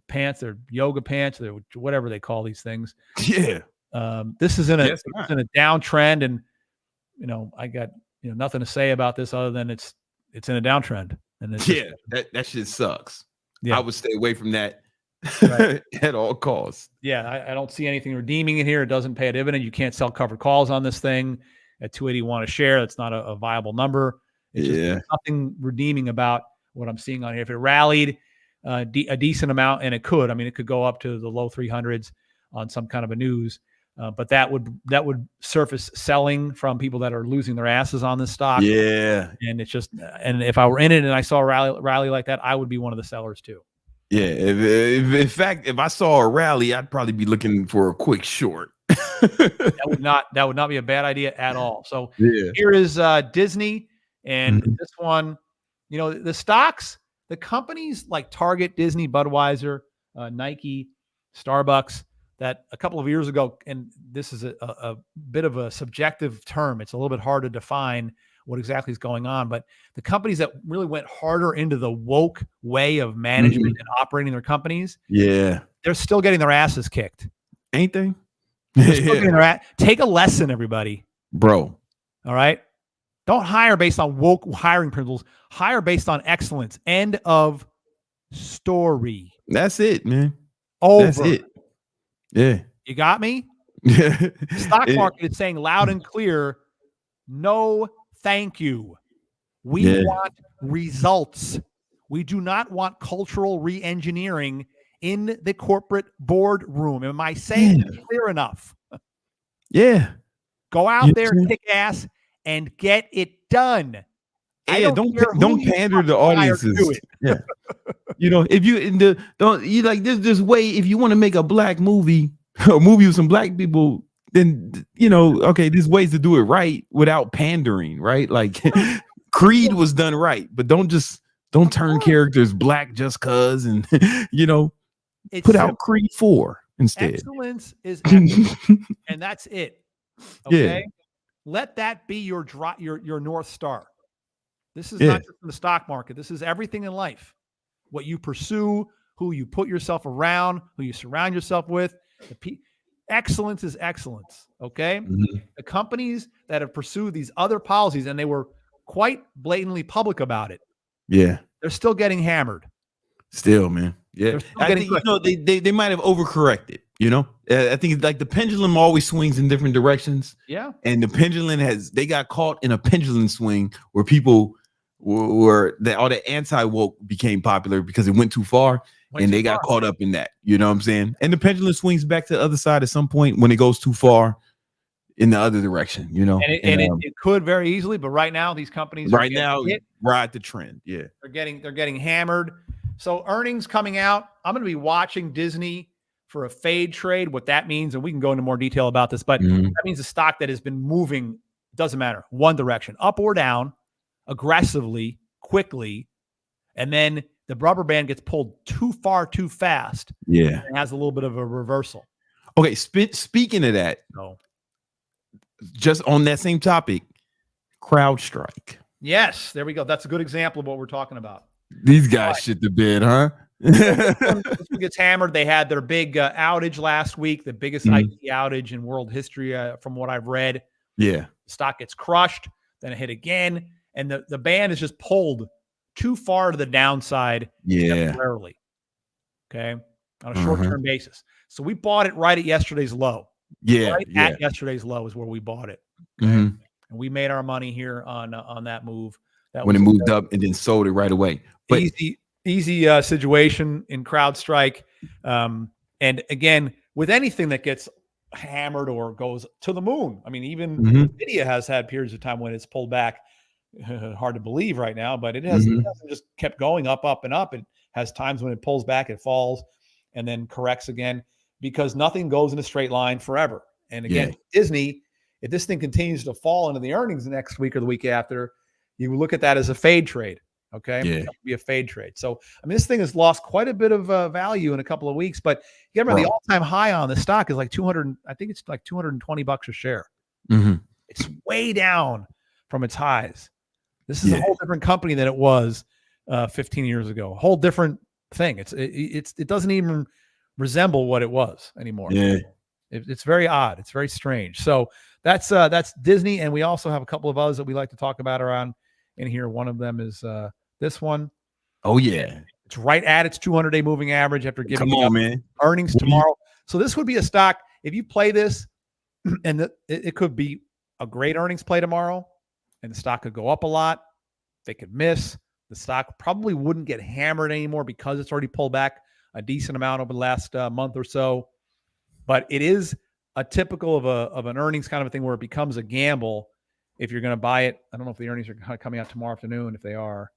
pants, their yoga pants, their whatever they call these things. Yeah. This is in a downtrend, and I got nothing to say about this other than it's in a downtrend. And that shit sucks. Yeah. I would stay away from that Right. at all costs. Yeah, I don't see anything redeeming in here. It doesn't pay a dividend. You can't sell covered calls on this thing at $281 a share. That's not a viable number. It's just nothing redeeming about what I'm seeing on here. If it rallied a decent amount, and it could, it could go up to the low 300s on some kind of a news. But that would surface selling from people that are losing their asses on this stock. Yeah. And it's just, and if I were in it and I saw a rally like that, I would be one of the sellers too. Yeah. If in fact, if I saw a rally, I'd probably be looking for a quick short. That would not be a bad idea at all. So here is Disney, and this one, the stocks, the companies like Target, Disney, Budweiser, Nike, Starbucks, that a couple of years ago, and this is a bit of a subjective term. It's a little bit hard to define what exactly is going on, but the companies that really went harder into the woke way of management and operating their companies, they're still getting their asses kicked. Ain't they? They're still getting their ass. Take a lesson, everybody. Bro. All right? Don't hire based on woke hiring principles. Hire based on excellence. End of story. That's it, man. Over. That's it. Yeah. You got me? The stock market is saying loud and clear, no, thank you. We want results. We do not want cultural re-engineering in the corporate boardroom. Am I saying clear enough? Yeah. Go out there, kick ass, and get it done. Yeah, don't pander to audiences. Yeah. If you like this way, if you want to make a black movie, a movie with some black people, then okay, there's ways to do it right without pandering, right? Like Creed was done right, but don't turn characters black just cause, and put out Creed 4 instead. Excellence is excellence, and that's it. Okay. Yeah. Let that be your North Star. This is not just in the stock market. This is everything in life. What you pursue, who you put yourself around, who you surround yourself with. Excellence is excellence. Okay. Mm-hmm. The companies that have pursued these other policies, and they were quite blatantly public about it. Yeah. They're still getting hammered. Still, man. Yeah. I think, they might have overcorrected, I think it's like the pendulum always swings in different directions. Yeah. And the pendulum they got caught in a pendulum swing where people all the anti-woke became popular because it went too far. They got caught up in that. You know what I'm saying? And the pendulum swings back to the other side at some point when it goes too far in the other direction, And it could very easily, but right now these companies ride the trend. Yeah. They're getting hammered. So earnings coming out. I'm going to be watching Disney for a fade trade. What that means, and we can go into more detail about this, but that means a stock that has been moving, doesn't matter, one direction, up or down, aggressively, quickly, and then the rubber band gets pulled too far, too fast. Yeah. And has a little bit of a reversal. Okay. Speaking of that, just on that same topic, CrowdStrike. Yes, there we go. That's a good example of what we're talking about. These guys shit the bed, huh? This one gets hammered. They had their big outage last week, the biggest IT outage in world history, from what I've read. Yeah. Stock gets crushed, then it hit again, and the band is just pulled too far to the downside temporarily. Okay, on a short-term basis. So we bought it right at yesterday's low. At yesterday's low is where we bought it. Okay? And we made our money here on that move. That when it moved up and then sold it right away. But easy situation in CrowdStrike. And again, with anything that gets hammered or goes to the moon, I mean, even Nvidia has had periods of time when it's pulled back. Hard to believe right now, but it hasn't just kept going up, up, and up. It has times when it pulls back, it falls, and then corrects again, because nothing goes in a straight line forever. And again, Disney, if this thing continues to fall into the earnings next week or the week after, you look at that as a fade trade. Okay. That would be a fade trade. So, I mean, this thing has lost quite a bit of value in a couple of weeks, but you remember the all-time high on the stock is like 200. I think it's like $220 a share. It's way down from its highs. This is a whole different company than it was 15 years ago. A whole different thing. It doesn't even resemble what it was anymore. It's very odd. It's very strange. So that's Disney, and we also have a couple of others that we like to talk about around in here. One of them is this one. Oh yeah, it's right at its 200-day moving average after giving man earnings tomorrow. So this would be a stock if you play this, and it could be a great earnings play tomorrow, and the stock could go up a lot. They could miss. The stock probably wouldn't get hammered anymore because it's already pulled back a decent amount over the last month or so. But it is a typical of an earnings kind of a thing where it becomes a gamble if you're going to buy it. I don't know if the earnings are kind of coming out tomorrow afternoon. If they are,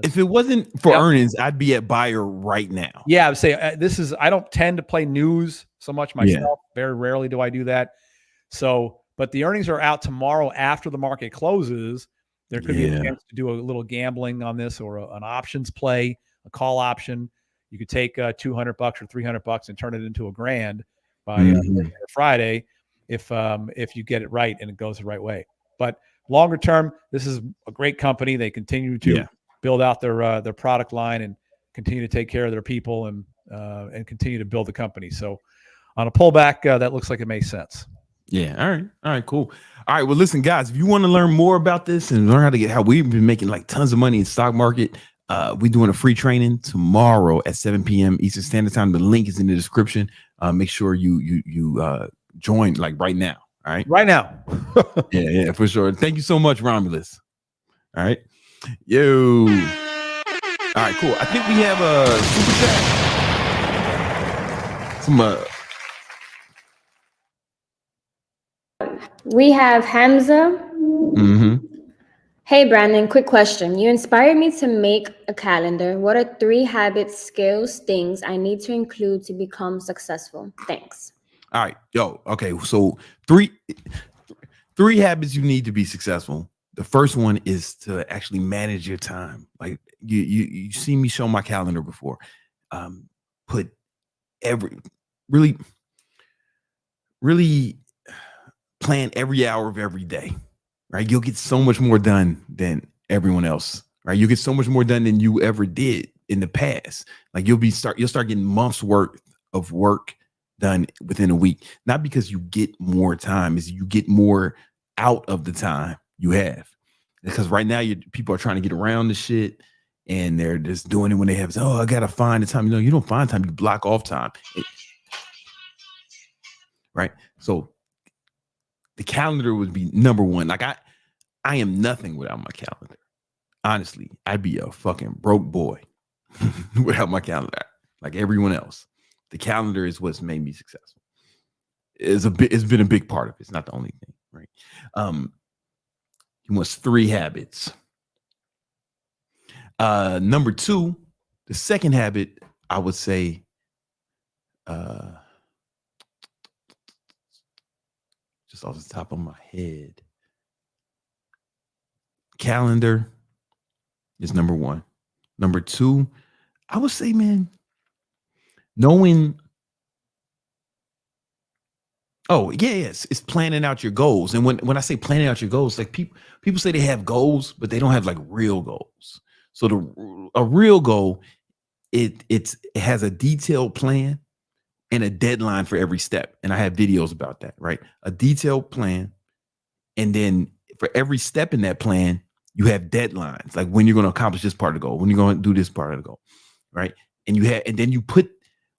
if it wasn't for earnings, I'd be at buyer right now. Yeah, I would say I don't tend to play news so much myself. Very rarely do I do that. So, but the earnings are out tomorrow after the market closes. There could be a chance to do a little gambling on this, or an options play, a call option. You could take $200 or $300 and turn it into $1,000 by Friday if you get it right and it goes the right way. But longer term, this is a great company. They continue to build out their product line and continue to take care of their people and continue to build the company. So on a pullback, that looks like it makes sense. Yeah. All right, cool. All right. Well, listen, guys, if you want to learn more about this and learn how we've been making like tons of money in stock market, we're doing a free training tomorrow at 7 p.m. Eastern Standard Time. The link is in the description. Make sure you join like right now. All right. Right now. yeah, for sure. Thank you so much, Romulus. All right. Yo. All right, cool. I think we have a super chat. We have Hamza. Hey, Brandon, quick question. You inspired me to make a calendar. What are 3 habits, skills, things I need to include to become successful? Thanks. All right. Okay. So three habits you need to be successful. The first one is to actually manage your time. Like you see me show my calendar before. Put really plan every hour of every day, right? You'll get so much more done than everyone else, right? You'll get so much more done than you ever did in the past. Like you'll start getting months worth of work done within a week, not because you get more time, is you get more out of the time you have. Because right now people are trying to get around the shit and they're just doing it when they have, I got to find the time. You don't find time, you block off time. Right? So the calendar would be number one. Like I am nothing without my calendar. Honestly, I'd be a fucking broke boy without my calendar. Like everyone else, the calendar is what's made me successful. It's been a big part of it. It's not the only thing, right? He wants 3 habits. Number 2, the second habit, I would say, just off the top of my head, calendar is number 1. Number 2, I would say, man, knowing Oh, yeah, yes. It's planning out your goals. And when I say planning out your goals, like people say they have goals, but they don't have like real goals. So a real goal, it has a detailed plan and a deadline for every step. And I have videos about that, right? A detailed plan. And then for every step in that plan, you have deadlines, like when you're going to accomplish this part of the goal, when you're going to do this part of the goal, right? And then you put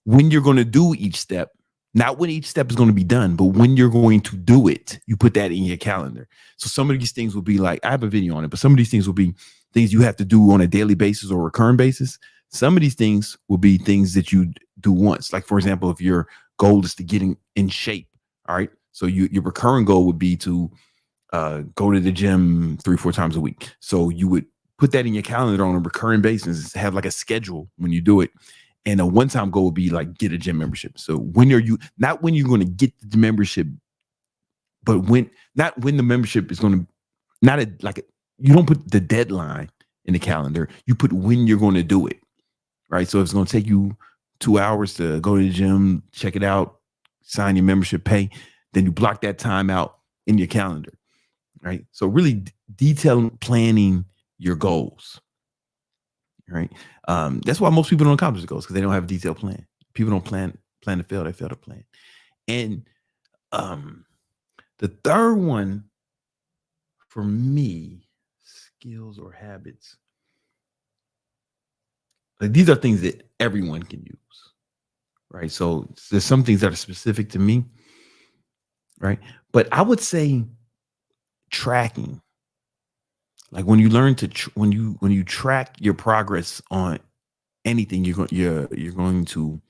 when you're going to do each step, not when each step is going to be done, but when you're going to do it, you put that in your calendar. So some of these things will be like, I have a video on it, but some of these things will be things you have to do on a daily basis or recurring basis. Some of these things will be things that you do once. Like, for example, if your goal is to get in shape, all right? So your recurring goal would be to go to the gym 3-4 times a week. So you would put that in your calendar on a recurring basis, have like a schedule when you do it. And a one-time goal would be like get a gym membership. So not when you're going to get the membership, but not when the membership is going to, you don't put the deadline in the calendar. You put when you're going to do it, right? So if it's going to take you 2 hours to go to the gym, check it out, sign your membership, pay, then you block that time out in your calendar, right? So really detailed planning your goals, right? That's why most people don't accomplish the goals, because they don't have a detailed plan. People don't plan to fail, they fail to plan. And the third one for me, skills or habits, like these are things that everyone can use, right? So there's some things that are specific to me, right? But I would say tracking, like when you learn to when you track your progress on anything, you're going to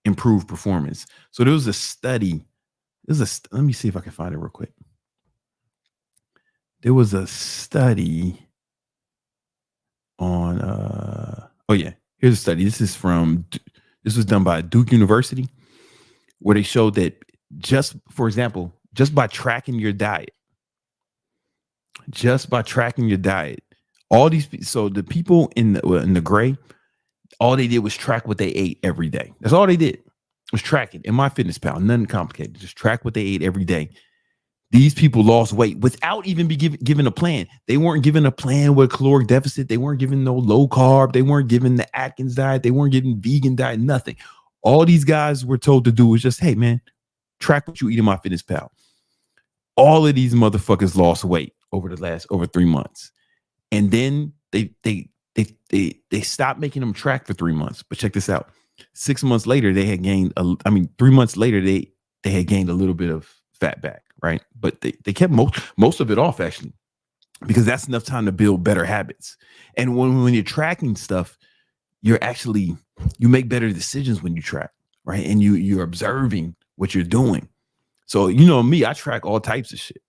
improve performance. So there was a study. Let me see if I can find it real quick. There was a study on here's a study. This was done by Duke University, where they showed that for example, just by tracking your diet, all these, so the people in the gray, all they did was track what they ate every day. That's all they did, was track it in MyFitnessPal. Nothing complicated. Just track what they ate every day. These people lost weight without even be given a plan. They weren't given a plan with caloric deficit. They weren't given no low carb. They weren't given the Atkins diet. They weren't given vegan diet, nothing. All these guys were told to do was just, hey man, track what you eat in MyFitnessPal. All of these motherfuckers lost weight over 3 months. And then they stopped making them track for 3 months. But check this out. 6 months later, they had gained 3 months later, they had gained a little bit of fat back, right? But they kept most of it off, actually, because that's enough time to build better habits. And when you're tracking stuff, you make better decisions when you track, right? And you're observing what you're doing. So, me, I track all types of shit.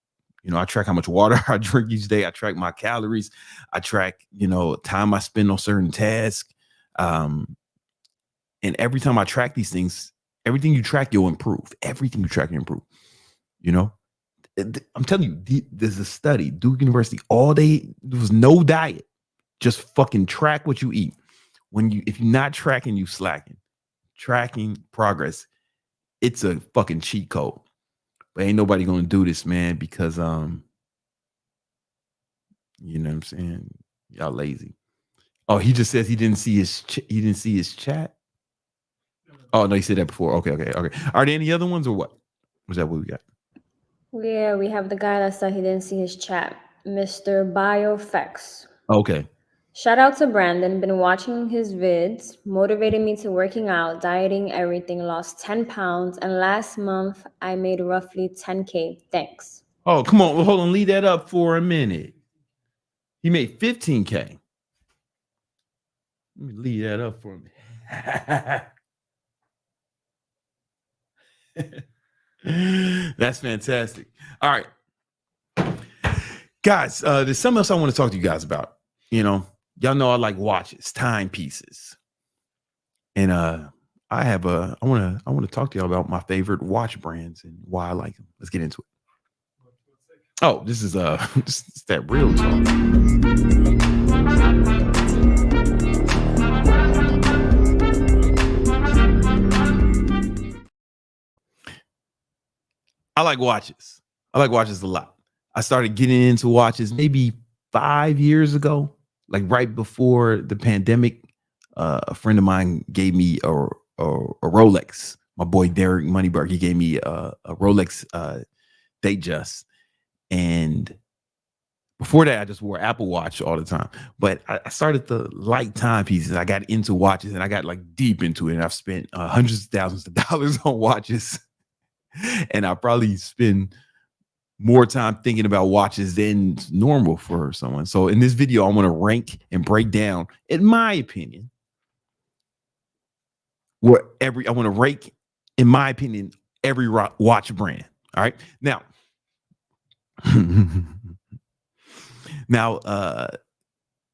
I track how much water I drink each day. I track my calories. I track, time I spend on certain tasks. And every time I track these things, everything you track, you'll improve. Everything you track, you improve. I'm telling you, there's a study, Duke University, there was no diet. Just fucking track what you eat. If you're not tracking, you slacking. Tracking progress, it's a fucking cheat code. But ain't nobody gonna do this, man, because you know what I'm saying? Y'all lazy. Oh, he just says he didn't see his chat. Oh no, he said that before. Okay. Are there any other ones or what? Was that what we got? Yeah, we have the guy that said he didn't see his chat, Mr. Biofex. Okay. Shout out to Brandon. Been watching his vids, motivated me to working out, dieting, everything. Lost 10 pounds, and last month I made roughly 10K. Thanks. Oh, come on, hold on, leave that up for a minute. He made 15K. Let me leave that up for me. That's fantastic. All right, guys, there's something else I want to talk to you guys about. Y'all know I like watches, timepieces, and I want to talk to y'all about my favorite watch brands and why I like them. Let's get into it. Oh, this is just that real talk. like watches. I like watches a lot. I started getting into watches maybe 5 years ago, like right before the pandemic. A friend of mine gave me a Rolex. My boy Derek Moneyberg, he gave me a Rolex Datejust. And before that, I just wore Apple Watch all the time. But I started to like timepieces. I got into watches and I got like deep into it. And I've spent hundreds of thousands of dollars on watches. And I probably spend more time thinking about watches than normal for someone. So in this video, I want to rank and break down, in my opinion, I want to rank, in my opinion, every watch brand. All right. Now,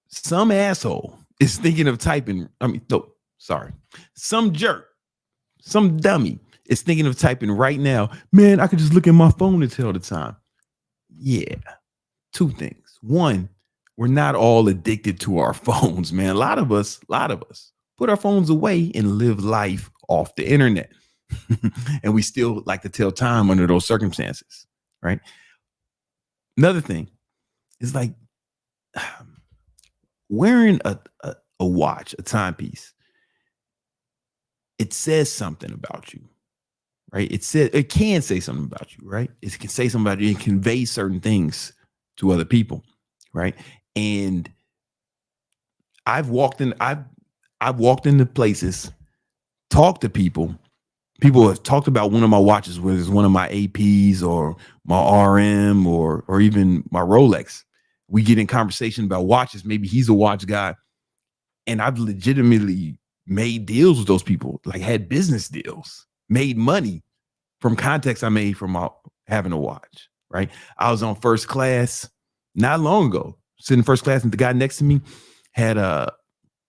some asshole is thinking of typing. Some jerk, some dummy is thinking of typing right now. Man, I could just look at my phone and tell the time. Yeah. Two things. One, we're not all addicted to our phones, man. A lot of us put our phones away and live life off the internet. And we still like to tell time under those circumstances, right? Another thing is like wearing a watch, a timepiece. It says something about you, right? It can say something about you, right? It can say something about you and convey certain things to other people, right? And I've walked into places, talked to people. People have talked about one of my watches, whether it's one of my APs or my RM or even my Rolex. We get in conversation about watches. Maybe he's a watch guy. And I've legitimately made deals with those people, like had business deals, made money from contacts I made from having a watch, right? I was on first class not long ago, sitting first class, and the guy next to me had a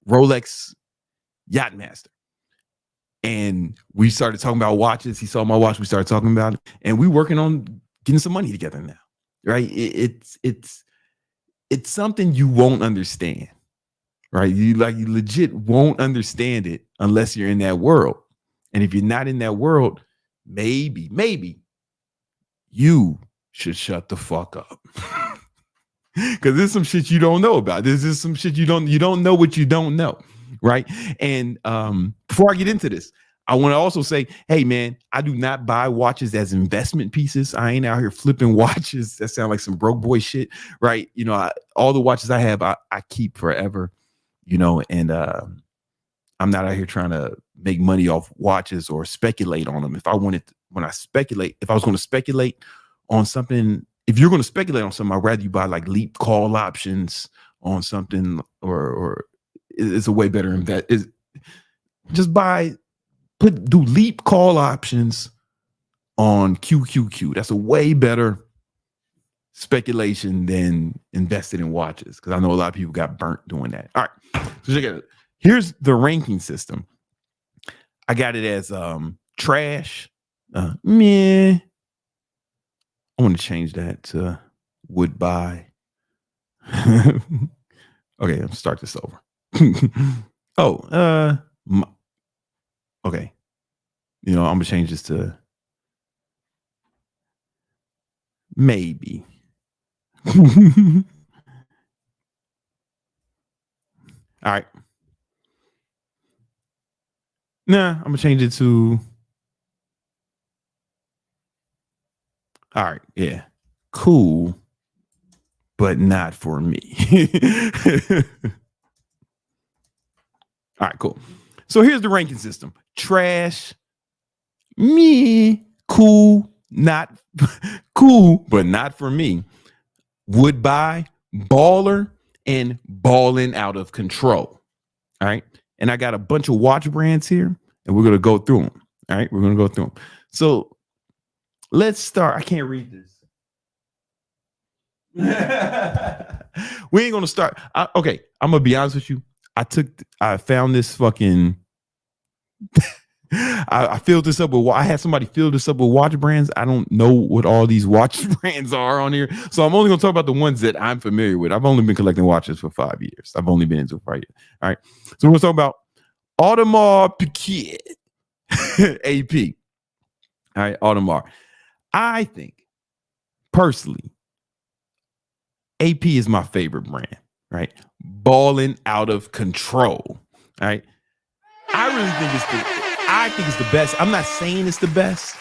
Rolex Yachtmaster. And we started talking about watches. He saw my watch. We started talking about it, and we're working on getting some money together now, right? It's something you won't understand, right? You legit won't understand it unless you're in that world. And if you're not in that world, maybe you should shut the fuck up. Because there's some shit you don't know about. There's some shit you don't know what you don't know, right? And before I get into this, I want to also say, hey man, I do not buy watches as investment pieces. I ain't out here flipping watches. That sounds like some broke boy shit, right? You know, all the watches I have, I keep forever, you know, and I'm not out here trying to make money off watches or speculate on them. If I was going to speculate on something, if you're going to speculate on something, I'd rather you buy like leap call options on something, or it's a way better invest. Just do leap call options on QQQ. That's a way better speculation than invested in watches, because I know a lot of people got burnt doing that. All right, so check it out. Here's the ranking system. I got it as trash, meh. I want to change that to would buy. Okay, let's start this over. Okay. You know, I'm gonna change this to maybe. All right. Nah, I'm gonna change it to. All right, yeah, cool, but not for me. All right, cool. So here's the ranking system: trash, me, cool, not cool, but not for me. Would buy, baller, and balling out of control. All right, and I got a bunch of watch brands here, and we're gonna go through them. All right, we're gonna go through them. So let's start. I can't read this. We ain't gonna start. Okay, I'm gonna be honest with you. I found this fucking. I filled this up with. I had somebody fill this up with watch brands. I don't know what all these watch brands are on here, so I'm only gonna talk about the ones that I'm familiar with. I've only been collecting watches for 5 years. I've only been into it for 5 years. All right, so we're gonna talk about Audemars Piguet AP. All right, Audemars. I think personally, AP is my favorite brand, right? Balling out of control, right? I really think it's the best. I'm not saying it's the best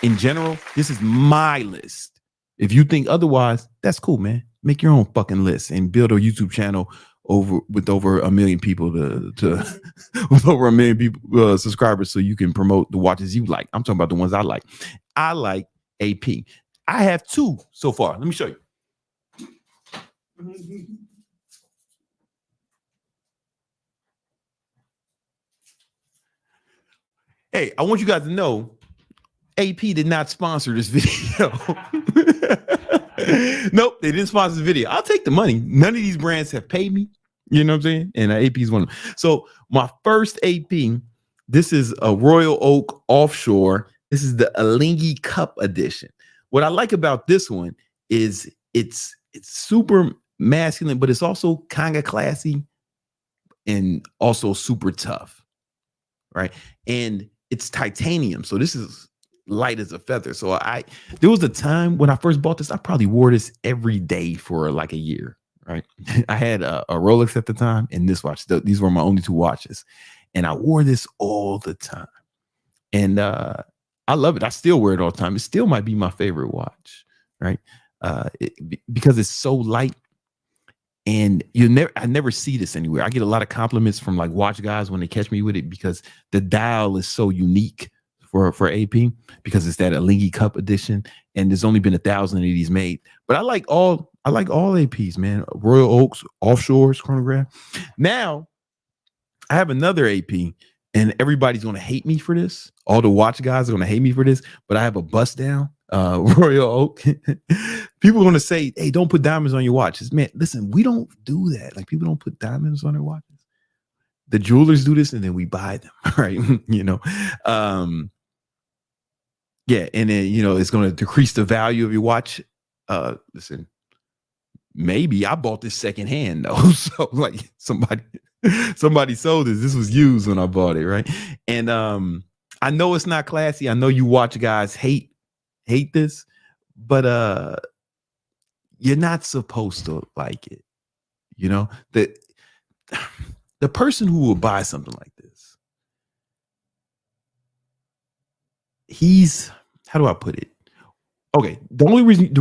in general. This is my list. If you think otherwise, that's cool, man. Make your own fucking list and build a YouTube channel with over 1 million people with over 1 million people subscribers, so you can promote the watches you like. I'm talking about the ones I like. I like AP. I have 2 so far. Let me show you. Hey, I want you guys to know AP did not sponsor this video. Nope, they didn't sponsor the video. I'll take the money. None of these brands have paid me. You know what I'm saying? And AP is one of them. So my first AP, this is a Royal Oak Offshore. This is the Alinghi Cup edition. What I like about this one is it's super masculine, but it's also kind of classy and also super tough, right? And it's titanium, so this is light as a feather. So there was a time when I first bought this, I probably wore this every day for like a year, right? I had a Rolex at the time and this watch. These were my only 2 watches, and I wore this all the time. And I love it. I still wear it all the time. It still might be my favorite watch, right? Because it's so light. And I never see this anywhere. I get a lot of compliments from like watch guys when they catch me with it, because the dial is so unique for AP, because it's that Alinghi Cup edition, and there's only been 1,000 of these made. But I like all APs, man. Royal Oaks, Offshores, chronograph. Now I have another AP, and everybody's gonna hate me for this. All the watch guys are gonna hate me for this, but I have a bust down Royal Oak. People are gonna say, hey, don't put diamonds on your watches. Man, listen, we don't do that. Like, people don't put diamonds on their watches. The jewelers do this, and then we buy them, right? You know, yeah, and then, you know, it's going to decrease the value of your watch. Listen, maybe I bought this secondhand though, so like somebody sold this. This was used when I bought it, right? And I know it's not classy. I know you watch guys hate this, but you're not supposed to like it. You know, the person who will buy something like this, he's, how do I put it? Okay, the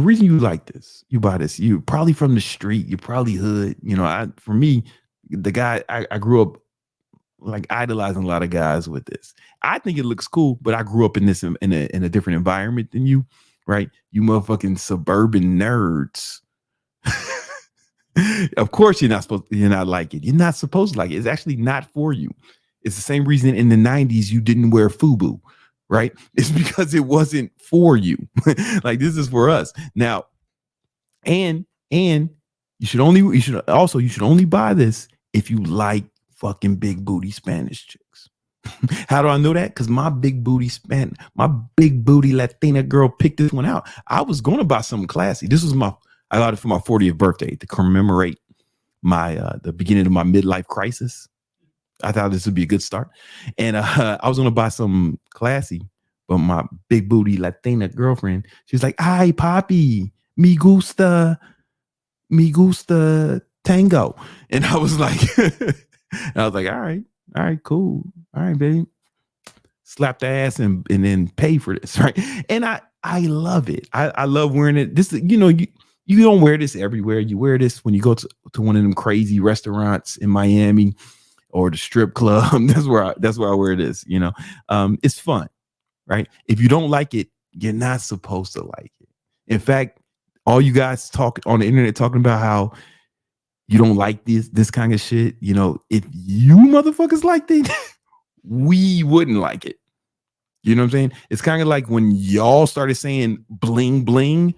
reason you like this, you buy this, you're probably from the street, you're probably hood. You know, for me, the guy, I grew up like idolizing a lot of guys with this. I think it looks cool, but I grew up in this in a different environment than you, right? You motherfucking suburban nerds. Of course you're not like it. You're not supposed to like it. It's actually not for you. It's the same reason in the 90s you didn't wear FUBU, right? It's because it wasn't for you. Like, this is for us. Now, and you should only buy this if you like fucking big booty Spanish chicks. How do I know that? Because my big booty Latina girl picked this one out. I was going to buy something classy. I got it for my 40th birthday to commemorate the beginning of my midlife crisis. I thought this would be a good start. And I was going to buy something classy, but my big booty Latina girlfriend, she was like, ay, papi, me gusta tango. And I was like, all right, cool. All right, babe. Slap the ass and then pay for this, right? And I love it. I love wearing it. This, you know, you don't wear this everywhere. You wear this when you go to one of them crazy restaurants in Miami or the strip club. That's where I wear this, you know. It's fun, right? If you don't like it, you're not supposed to like it. In fact, all you guys talk on the internet talking about how you don't like this kind of shit, you know, if you motherfuckers liked it, we wouldn't like it. You know what I'm saying? It's kind of like when y'all started saying bling bling.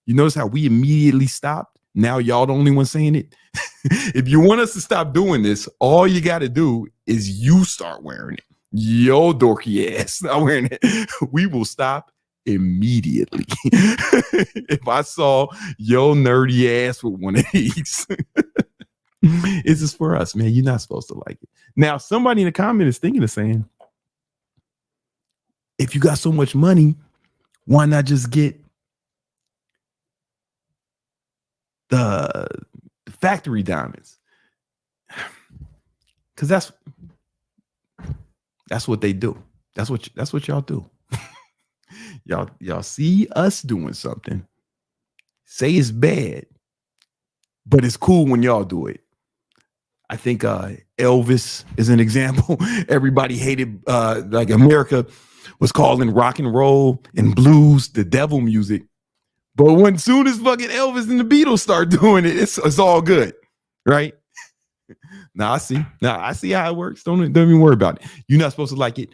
You notice how we immediately stopped? Now y'all the only one saying it. If you want us to stop doing this, all you got to do is you start wearing it. Yo dorky ass not wearing it. We will stop immediately. If I saw yo nerdy ass with one of these, it's just for us, man. You're not supposed to like it. Now, somebody in the comment is thinking of saying, if you got so much money, Why not just get the factory diamonds? Because that's what they do. That's what y'all do. y'all see us doing something, say it's bad, but it's cool when y'all do it. I think Elvis is an example. Everybody hated, like America was calling rock and roll and blues the devil music. But when soon as fucking Elvis and the Beatles start doing it, it's all good, right? Now I see how it works. Don't even worry about it. You're not supposed to like it.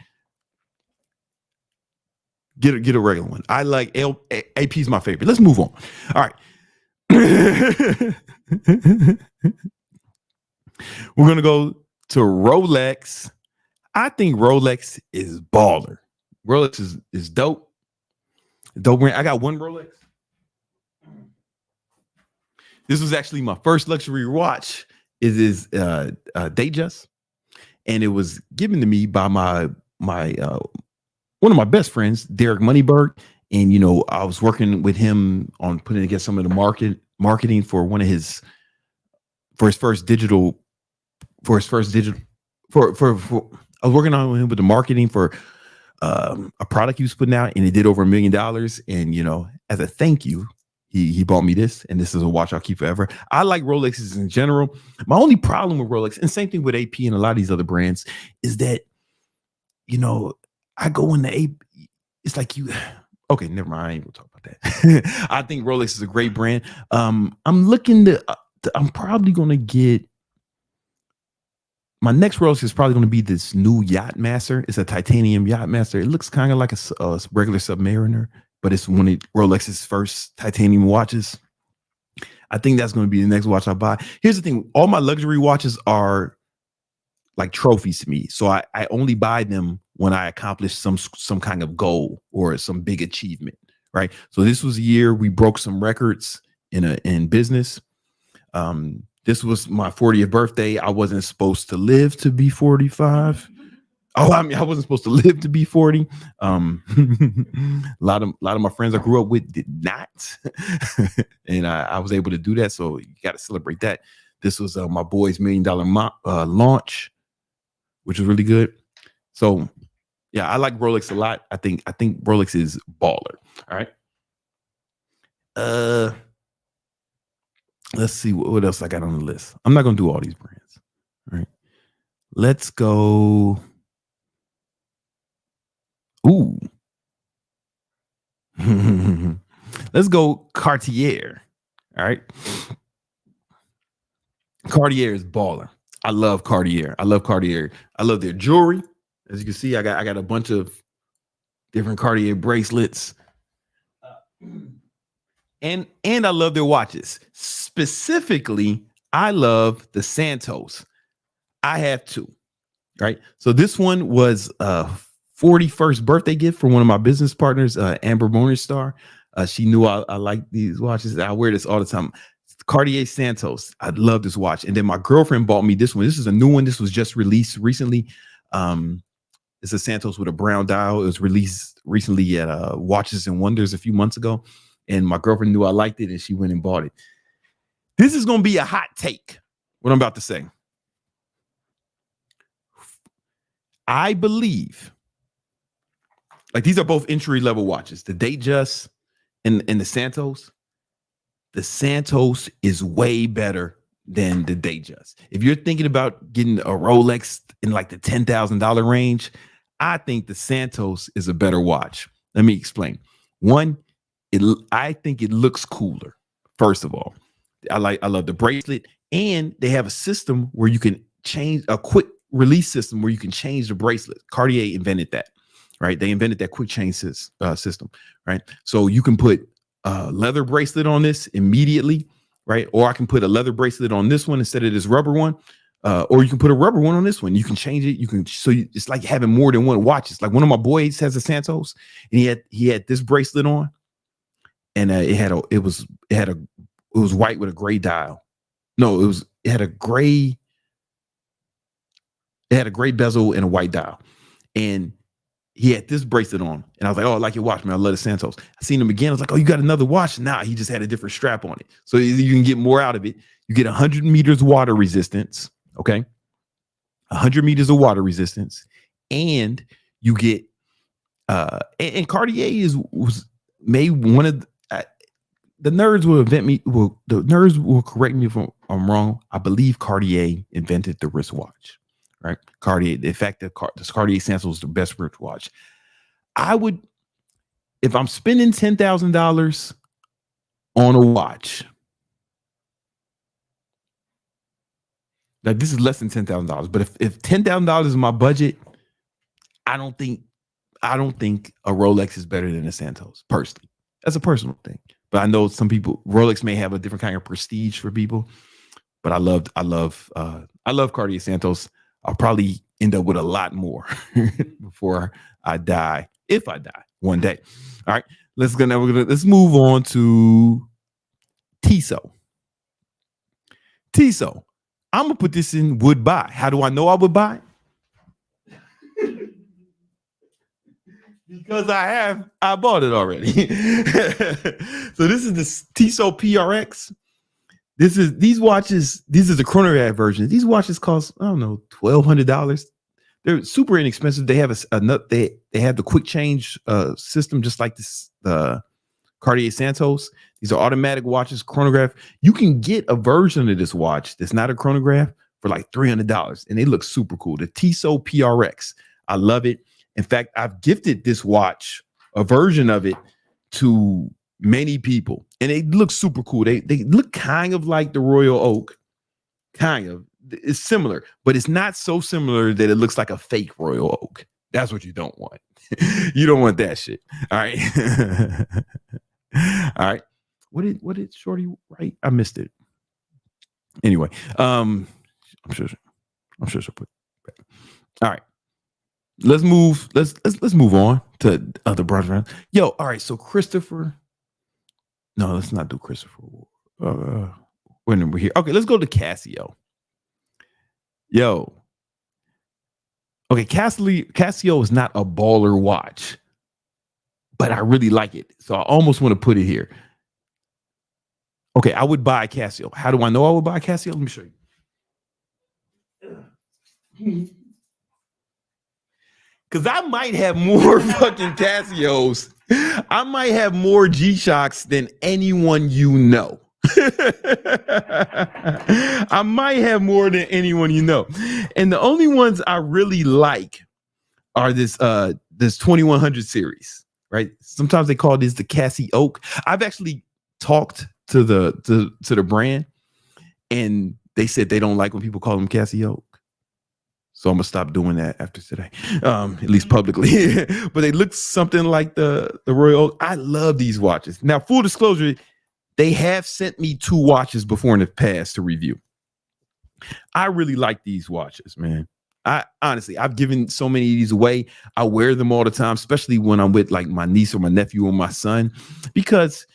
Get a regular one. I like AP is my favorite. Let's move on. All right. We're gonna go to Rolex. I think Rolex is baller. Rolex is dope. Dope brand. I got one Rolex. This was actually my first luxury watch. It is Datejust, and it was given to me by my one of my best friends, Derek Moneyberg. And I was working with him on putting together some of the marketing for his first digital. I was working on him with the marketing for a product he was putting out, and it did over $1 million. And as a thank you, he bought me this, and this is a watch I'll keep forever. I like Rolexes in general. My only problem with Rolex, and same thing with AP and a lot of these other brands, is that I go into AP. It's like you. Okay, never mind. I ain't gonna talk about that. I think Rolex is a great brand. I'm looking to. I'm probably gonna get. My next Rolex is probably going to be this new Yachtmaster. It's a titanium Yachtmaster. It looks kind of like a regular Submariner, but it's one of Rolex's first titanium watches. I think that's going to be the next watch I buy. Here's the thing. All my luxury watches are like trophies to me. So I only buy them when I accomplish some kind of goal or some big achievement, right? So this was a year we broke some records in business. This was my 40th birthday. I wasn't supposed to live to be 45. I wasn't supposed to live to be 40. A lot of my friends I grew up with did not, and I was able to do that. So you got to celebrate that. This was my boy's $1 million launch, which was really good. So yeah, I like Rolex a lot. I think Rolex is baller. All right. Let's see what else I got on the list. I'm not going to do all these brands. All right. Let's go. Ooh. Let's go Cartier. All right. Cartier is baller. I love Cartier. I love their jewelry. As you can see, I got a bunch of different Cartier bracelets. And I love their watches. Specifically, I love the Santos. I have two, right? So this one was a 41st birthday gift from one of my business partners, Amber Morningstar. She knew I like these watches. I wear this all the time. Cartier Santos. I love this watch. And then my girlfriend bought me this one. This is a new one. This was just released recently. It's a Santos with a brown dial. It was released recently at Watches and Wonders a few months ago. And my girlfriend knew I liked it, and she went and bought it. This is going to be a hot take, what I'm about to say. I believe, like, these are both entry-level watches, the Datejust and the Santos. The Santos is way better than the Datejust. If you're thinking about getting a Rolex in like the $10,000 range, I think the Santos is a better watch. Let me explain. One, I think it looks cooler. First of all, I love the bracelet, and they have a system where you can change, a quick release system where you can change the bracelet. Cartier invented that, right? They invented that quick change system, right? So you can put a leather bracelet on this immediately, right? Or I can put a leather bracelet on this one instead of this rubber one. Or you can put a rubber one on this one. You can change it. It's like having more than one watch. It's like one of my boys has a Santos, and he had this bracelet on. And it was white with a gray dial. No, it had a gray bezel and a white dial. And he had this bracelet on, and I was like, "Oh, I like your watch, man. I love the Santos." I seen him again. I was like, "Oh, you got another watch?" Nah, he just had a different strap on it, so you can get more out of it. You get 100 meters water resistance, okay? 100 meters of water resistance, and you get and Cartier was made one of the nerds will the nerds will correct me if I'm wrong. I believe Cartier invented the wristwatch, right? Cartier, in fact, the Cartier Santos is the best wristwatch. I would, if I'm spending $10,000 on a watch, like this is less than $10,000, but if $10,000 is my budget, I don't think a Rolex is better than a Santos, personally. That's a personal thing. But I know some people, Rolex may have a different kind of prestige for people. But I love Cartier Santos. I'll probably end up with a lot more before I die, if I die one day. All right, let's move on to Tissot. Tissot. I'm gonna put this in would buy. How do I know I would buy? Because I bought it already. So this is the Tissot PRX. These watches, these are the chronograph version. These watches cost, I don't know, $1,200. They're super inexpensive. They have they have the quick change system, just like this Cartier Santos. These are automatic watches, chronograph. You can get a version of this watch that's not a chronograph for like $300, and they look super cool. The Tissot PRX. I love it. In fact, I've gifted this watch, a version of it, to many people, and they look super cool. They look kind of like the Royal Oak, kind of. It's similar, but it's not so similar that it looks like a fake Royal Oak. That's what you don't want. You don't want that shit. All right. All right. What did Shorty write? I missed it. Anyway, I'm sure she'll put it back. All right. Let's move on to other brothers. Yo, all right. So Christopher. No, let's not do Christopher. When we're here. Okay, let's go to Casio. Yo. Okay, Casio is not a baller watch, but I really like it. So I almost want to put it here. Okay, I would buy a Casio. How do I know I would buy a Casio? Let me show you. Because I might have more fucking Casios. I might have more G-Shocks than anyone you know. I might have more than anyone you know. And the only ones I really like are this 2100 series, right? Sometimes they call this the Casio. I've actually talked to the brand, and they said they don't like when people call them Casio. So I'm gonna stop doing that after today, at least publicly. But they look something like the Royal Oak. I love these watches. Now, full disclosure, they have sent me 2 watches before in the past to review. I really like these watches, man. I've given so many of these away. I wear them all the time, especially when I'm with like my niece or my nephew or my son, because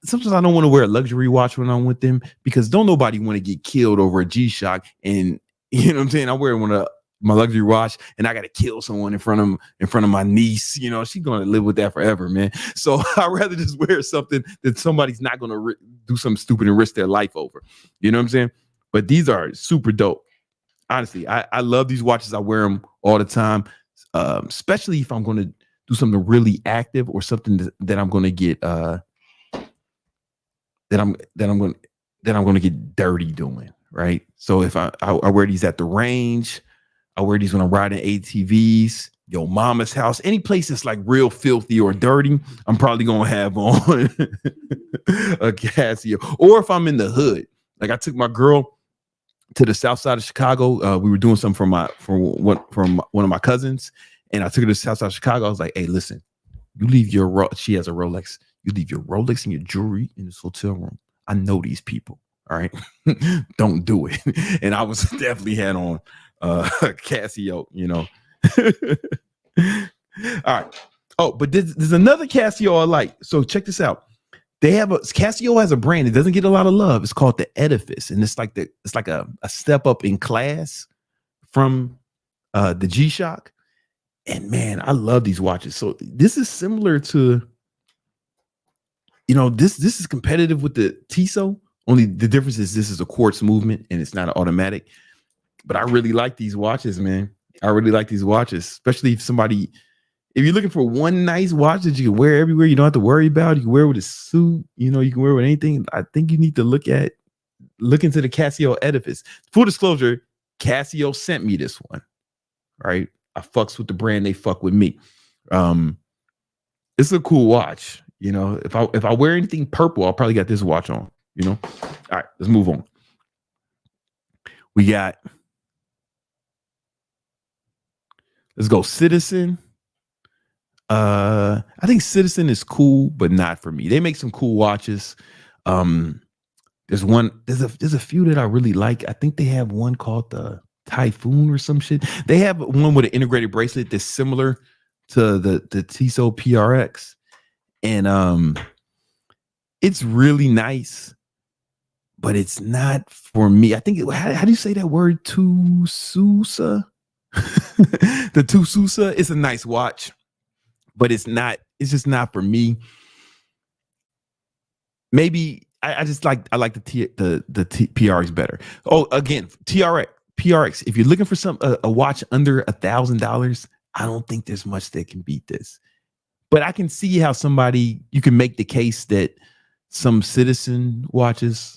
sometimes I don't want to wear a luxury watch when I'm with them, because don't nobody want to get killed over a G-Shock. And you know what I'm saying? I wear one of my luxury watch and I got to kill someone in front of my niece. She's going to live with that forever, man. So I'd rather just wear something that somebody's not going to do something stupid and risk their life over. You know what I'm saying? But these are super dope. Honestly, I love these watches. I wear them all the time, especially if I'm going to do something really active or something that I'm going to get that I'm going to get dirty doing. Right. So if I wear these at the range, I wear these when I'm riding ATVs, your mama's house, any place that's like real filthy or dirty, I'm probably going to have on a Casio. Or if I'm in the hood, like I took my girl to the south side of Chicago. We were doing something from one of my cousins, and I took her to the south side of Chicago. I was like, hey, listen, you leave she has a Rolex. You leave your Rolex and your jewelry in this hotel room. I know these people. All right. Don't do it. And I was definitely had on Casio, All right. Oh, but there's another Casio I like. So check this out. Casio has a brand. It doesn't get a lot of love. It's called the Edifice. And it's like a step up in class from the G-Shock. And man, I love these watches. So this is similar to, this is competitive with the Tissot. Only the difference is this is a quartz movement and it's not an automatic. But I really like these watches, man. I really like these watches, especially if you're looking for one nice watch that you can wear everywhere, you don't have to worry about. You can wear it with a suit, you can wear it with anything. I think you need to look into the Casio Edifice. Full disclosure, Casio sent me this one, right? I fucks with the brand, they fuck with me. It's a cool watch. If I wear anything purple, I'll probably got this watch on, All right, let's move on. Let's go Citizen. I think Citizen is cool, but not for me. They make some cool watches. There's a few that I really like. I think they have one called the Typhoon or some shit. They have one with an integrated bracelet that's similar to the Tissot PRX. And it's really nice, but it's not for me. I think how do you say that word? Tususa? The Tususa. It's a nice watch, but it's just not for me. Maybe I like the PRX better. Oh, again, PRX. If you're looking for a watch under $1,000, I don't think there's much that can beat this. But I can see how you can make the case that some Citizen watches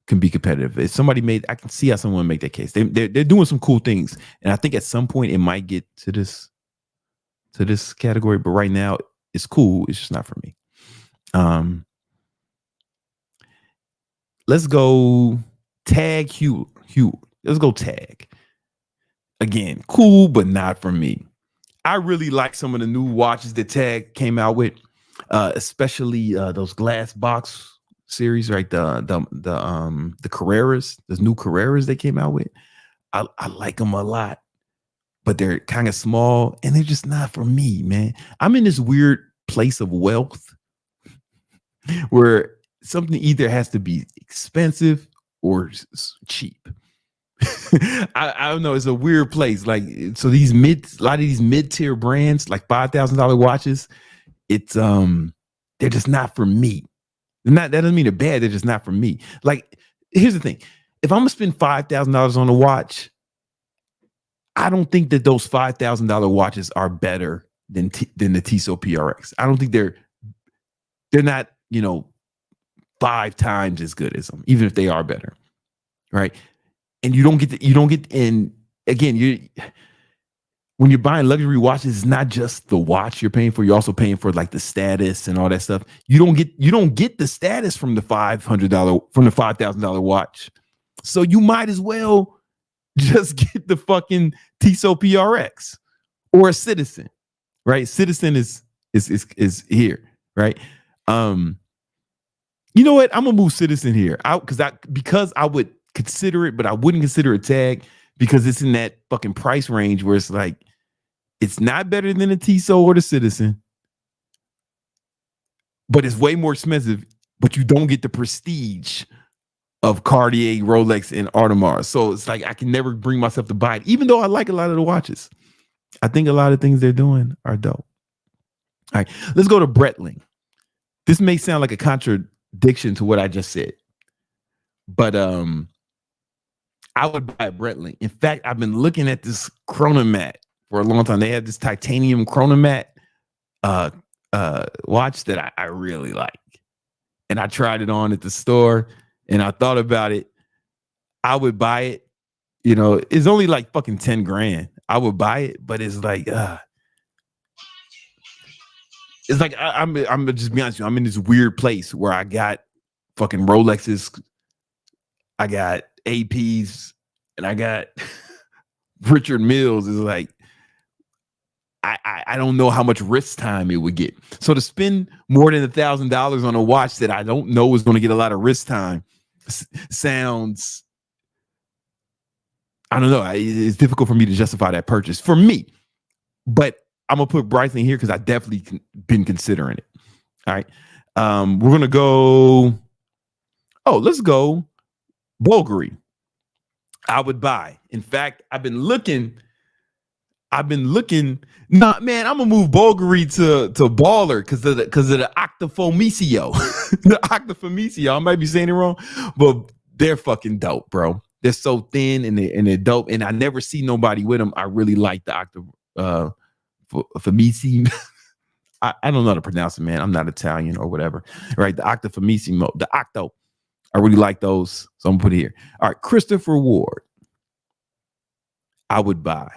can be competitive. If I can see how someone make that case. They're doing some cool things, and I think at some point it might get to this category. But right now, it's cool. It's just not for me. Let's go Tag Heuer. Let's go Tag. Again, cool, but not for me. I really like some of the new watches that Tag came out with, especially those glass box series, right? The Carreras, those new Carreras they came out with. I like them a lot, but they're kind of small and they're just not for me, man. I'm in this weird place of wealth where something either has to be expensive or cheap. I don't know. It's a weird place. Like, so a lot of these mid-tier brands, like $5,000 watches, they're just not for me. That doesn't mean they're bad. They're just not for me. Like, here's the thing. If I'm gonna spend $5,000 on a watch, I don't think that those $5,000 watches are better than the Tissot PRX. I don't think they're not, 5 times as good as them, even if they are better. Right. And and again, when you're buying luxury watches, it's not just the watch you're paying for. You're also paying for like the status and all that stuff. You don't get the status from the $5,000 watch. So you might as well just get the fucking Tissot PRX or a Citizen, right? Citizen is here, right? You know what? I'm gonna move Citizen here because I would consider it, but I wouldn't consider a Tag because it's in that fucking price range where it's like it's not better than a Tissot or the Citizen, but it's way more expensive. But you don't get the prestige of Cartier, Rolex, and Audemars. So it's like I can never bring myself to buy it, even though I like a lot of the watches. I think a lot of things they're doing are dope. All right, let's go to Breitling. This may sound like a contradiction to what I just said, but I would buy a Breitling. In fact, I've been looking at this chronomat for a long time. They have this titanium chronomat watch that I really like. And I tried it on at the store and I thought about it. I would buy it. It's only like fucking 10 grand. I would buy it, but it's like I'm gonna just be honest with you. I'm in this weird place where I got fucking Rolexes, I got APs, and I got Richard Milles. Is like I don't know how much wrist time it would get. So to spend more than $1,000 on a watch that I don't know is going to get a lot of wrist time sounds, I don't know. It's difficult for me to justify that purchase for me. But I'm gonna put Breitling here because I definitely been considering it. All right, we're gonna go. Oh, let's go Bvlgari. I would buy. In fact, I've been looking I've been looking. Nah, man, I'm gonna move Bvlgari to Baller because of the Octafamicio. The Octafamicio. I might be saying it wrong, but they're fucking dope, bro. They're so thin and they're dope. And I never see nobody with them. I really like the Octafamici. I don't know how to pronounce it, man. I'm not Italian or whatever. Right? The Octafamissimo, the Octo. I really like those. So I'm gonna put it here. All right, Christopher Ward. I would buy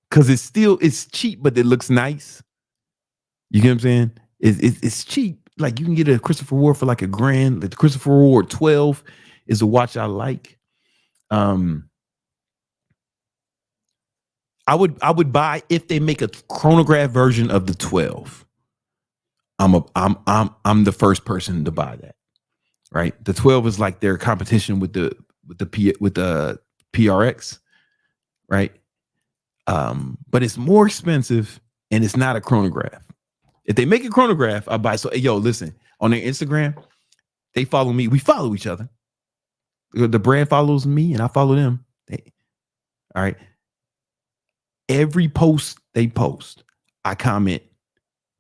because it's cheap, but it looks nice. You get what I'm saying? It's cheap. Like you can get a Christopher Ward for like $1,000. The Christopher Ward 12 is a watch I like. I would buy if they make a chronograph version of the 12. I'm the first person to buy that. Right? The 12 is like their competition with the PRX, right? But it's more expensive and it's not a chronograph. If they make a chronograph, I buy. So, yo, listen, on their Instagram, they follow me. We follow each other. The brand follows me and I follow them. All right. Every post they post, I comment,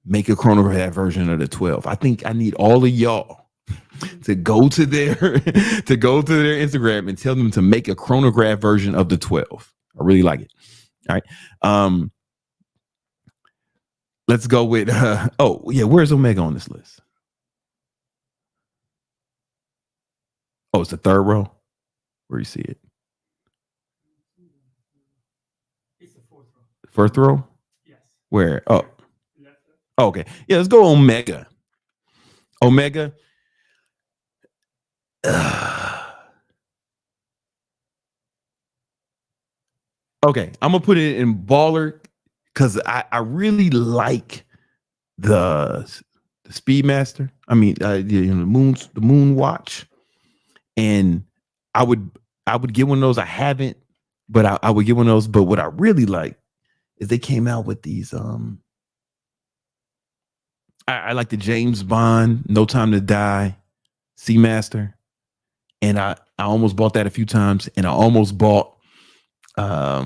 make a chronograph version of the 12. I think I need all of y'all to go to their Instagram and tell them to make a chronograph version of the 12. I really like it. All right. Let's go with where's Omega on this list? Oh, it's the third row. Where you see it? It's the fourth row. Fourth row? Yes. Where? Oh, okay. Yeah, let's go Omega. Omega. Okay, I'm gonna put it in Baller because I really like the Speedmaster. I mean, the Moon watch, and I would get one of those. I haven't, but I would get one of those. But what I really like is they came out with these. I like the James Bond No Time to Die Seamaster, and I almost bought that a few times, and I almost bought a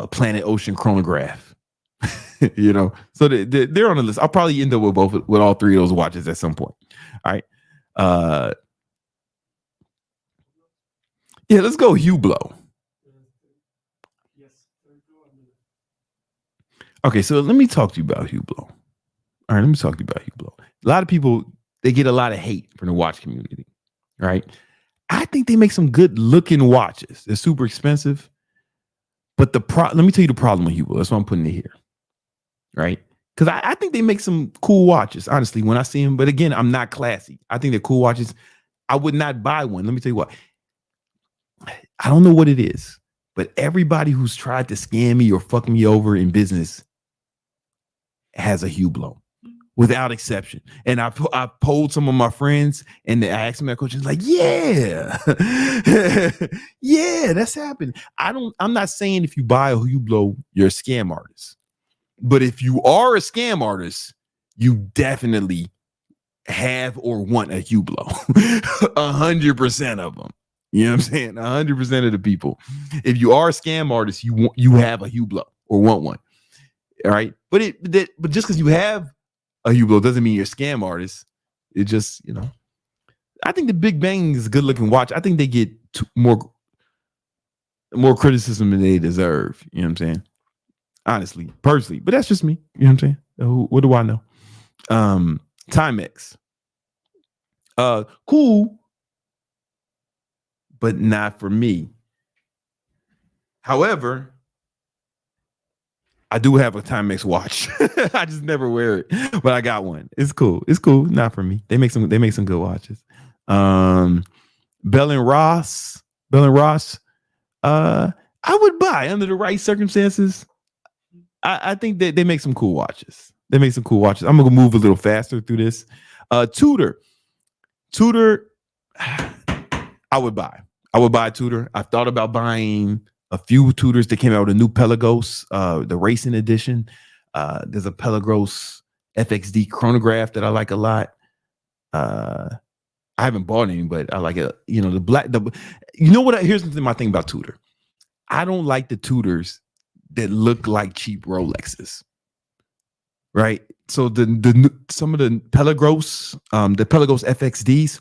Planet Ocean chronograph. So they're on the list. I'll probably end up with all three of those watches at some point. All right. Yeah, let's go Hublot. Okay, so let me talk to you about Hublot. All right, let me talk to you about Hublot. A lot of people, they get a lot of hate from the watch community, right? I think they make some good looking watches. They're super expensive. But let me tell you the problem with Hublot. That's why I'm putting it here, right? Because I think they make some cool watches, honestly, when I see them. But again, I'm not classy. I think they're cool watches. I would not buy one. Let me tell you what. I don't know what it is, but everybody who's tried to scam me or fuck me over in business has a Hublot, without exception. And I polled some of my friends, and I asked them that question. Like, yeah, yeah, that's happened. I'm not saying if you buy a Hublot, you're a scam artist, but if you are a scam artist, you definitely have or want a Hublot. 100% of them. You know what I'm saying? 100% of the people. If you are a scam artist, you have a Hublot or want one. All right, but just because you have a Hublot doesn't mean you're a scam artist. It just, I think the Big Bang is a good looking watch. I think they get more criticism than they deserve. You know what I'm saying? Honestly, personally, but that's just me. You know what I'm saying? What do I know? Timex, cool, but not for me. However, I do have a Timex watch. I just never wear it, but I got one. It's cool. It's cool. Not for me. They make some good watches. Bell and Ross. I would buy under the right circumstances. I think that they make some cool watches. I'm gonna move a little faster through this. Tudor. I would buy Tudor. I thought about buying a few Tudors that came out with a new Pelagos, the racing edition. There's a Pelagos FXD chronograph that I like a lot. I haven't bought any, but I like it. You know, the black. You know what? Here's my thing about Tudor. I don't like the Tudors that look like cheap Rolexes. Right. So some of the Pelagos, the Pelagos FXDs,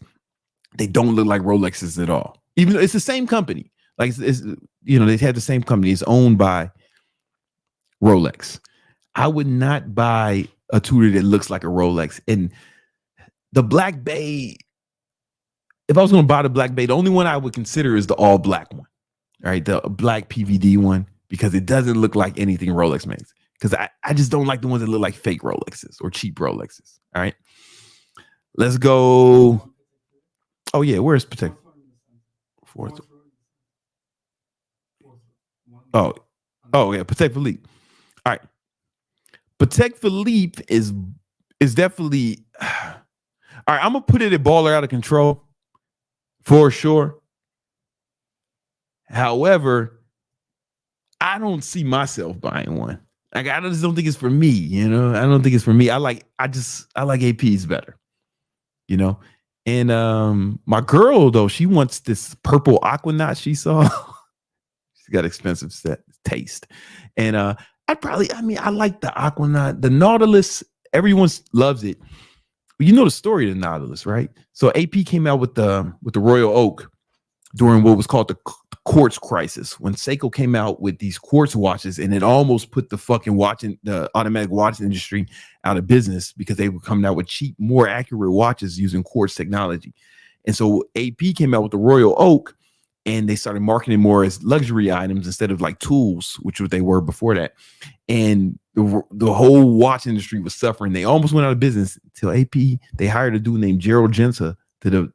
they don't look like Rolexes at all. Even though it's the same company. Like it's you know, they have the same company. It's owned by Rolex. I would not buy a Tudor that looks like a Rolex. And the Black Bay, if I was going to buy the Black Bay, the only one I would consider is the all black one. Right, the black PVD one, because it doesn't look like anything Rolex makes. Because I just don't like the ones that look like fake Rolexes or cheap Rolexes. All right. Let's go. Oh, yeah. Where's Patek? Fourth. Oh, yeah. Patek Philippe. All right. Patek Philippe is definitely. All right. I'm going to put it at baller out of control for sure. However, I don't see myself buying one. Like, I just don't think it's for me, you know. I don't think it's for me. I like APs better, you know. And my girl though, she wants this purple Aquanaut she saw. She's got expensive taste, and I like the Aquanaut, the Nautilus. Everyone loves it. You know the story of the Nautilus, right? So AP came out with the Royal Oak during what was called the quartz crisis, when Seiko came out with these quartz watches, and it almost put the automatic watch industry out of business, because they were coming out with cheap, more accurate watches using quartz technology. And so AP came out with the Royal Oak, and they started marketing more as luxury items instead of like tools, which they were before that. And the whole watch industry was suffering. They almost went out of business until AP, they hired a dude named Gerald Genta to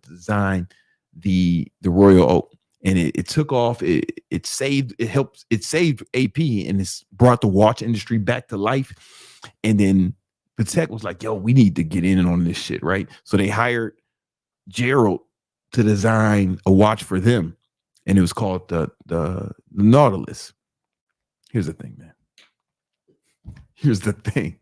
design the Royal Oak. And it took off. It saved AP, and it's brought the watch industry back to life. And then Patek was like, yo, we need to get in on this shit, right? So they hired Gerald to design a watch for them, and it was called the Nautilus. Here's the thing, man. Here's the thing.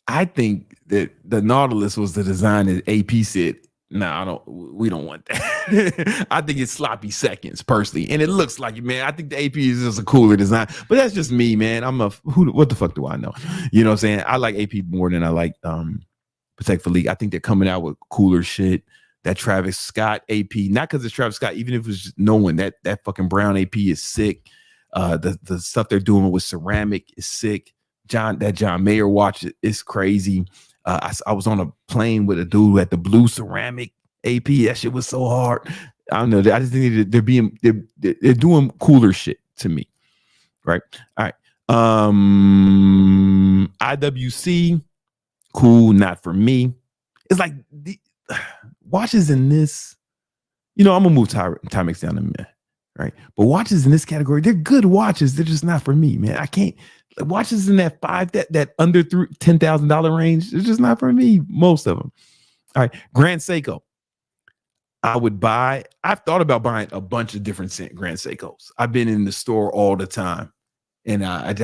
I think that the Nautilus was the design that AP said, no, we don't want that. I think it's sloppy seconds, personally. And it looks like it, man. I think the AP is just a cooler design. But that's just me, man. What the fuck do I know? You know what I'm saying? I like AP more than I like Patek Philippe. I think they're coming out with cooler shit. That Travis Scott AP, not because it's Travis Scott, even if it's just knowing that fucking brown AP is sick. The stuff they're doing with ceramic is sick. John Mayer watch is crazy. I was on a plane with a dude who had the blue ceramic AP. That shit was so hard. I don't know. I just think they're doing cooler shit to me. Right. All right. IWC, cool, not for me. It's like the watches in this, you know, I'm gonna move Timex down a minute, right? But watches in this category, they're good watches. They're just not for me, man. I can't. Watches in that that under $10,000 range, it's just not for me. Most of them. All right, Grand Seiko. I would buy. I've thought about buying a bunch of different Grand Seikos. I've been in the store all the time, and I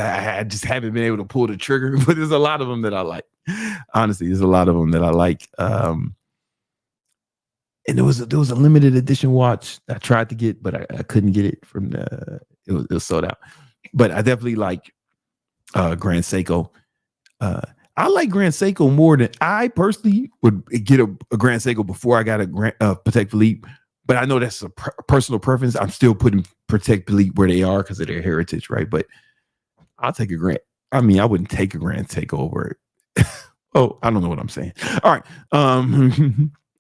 just haven't been able to pull the trigger. But there's a lot of them that I like. Honestly, there's a lot of them that I like. And there was a limited edition watch I tried to get, but I couldn't get it from it was sold out. But I definitely like Grand Seiko. I like Grand Seiko more than I personally would get a Grand Seiko before I got a Patek Philippe. But I know that's a personal preference. I'm still putting Patek Philippe where they are because of their heritage, right? But I'll take a Grand. I mean, I wouldn't take a Grand Seiko over it. Oh, I don't know what I'm saying. All right.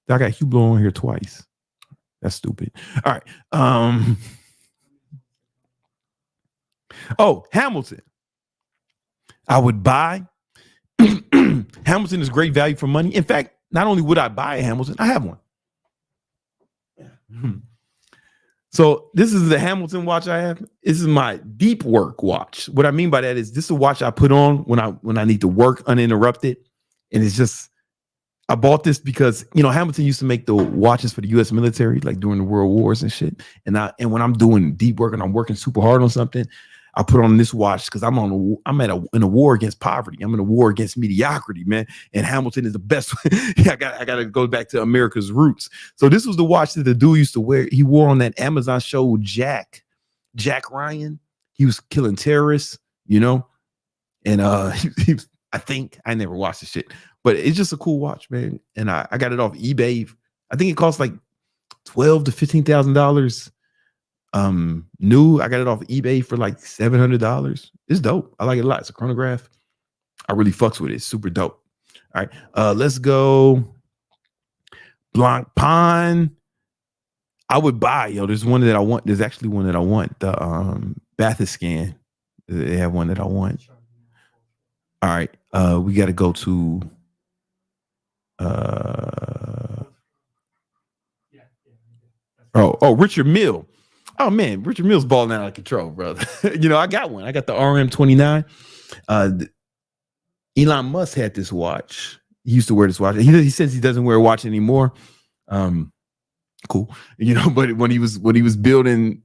I got Hublot on here twice. That's stupid. All right. Oh, Hamilton. I would buy. Hamilton is great value for money. In fact, not only would I buy a Hamilton, I have one. So this is the Hamilton watch I have. This is my deep work watch. What I mean by that is this is a watch I put on when I need to work uninterrupted. And it's just, I bought this because, you know, Hamilton used to make the watches for the U.S. military, like during the World Wars and shit. And when I'm doing deep work and I'm working super hard on something, I put on this watch because I'm in a war against poverty. I'm in a war against mediocrity, man. And Hamilton is the best. I gotta go back to America's roots. So this was the watch that the dude used to wear. He wore on that Amazon show, Jack Ryan. He was killing terrorists, you know. And I think I never watched the shit, but it's just a cool watch, man. And I got it off eBay. I think it cost like $12,000 to $15,000. New. I got it off eBay for like $700. It's dope. I like it a lot. It's a chronograph. I really fucks with it. It's super dope. All right. Let's go. Blanc Pond. I would buy, there's one that I want. There's actually one that I want. The Bathyscan. They have one that I want. All right. We got to go to Richard Mille. Oh man, Richard Mille's balling out of control, brother. I got one. I got the RM29. Elon Musk had this watch. He used to wear this watch. He says he doesn't wear a watch anymore. Cool. But when he was building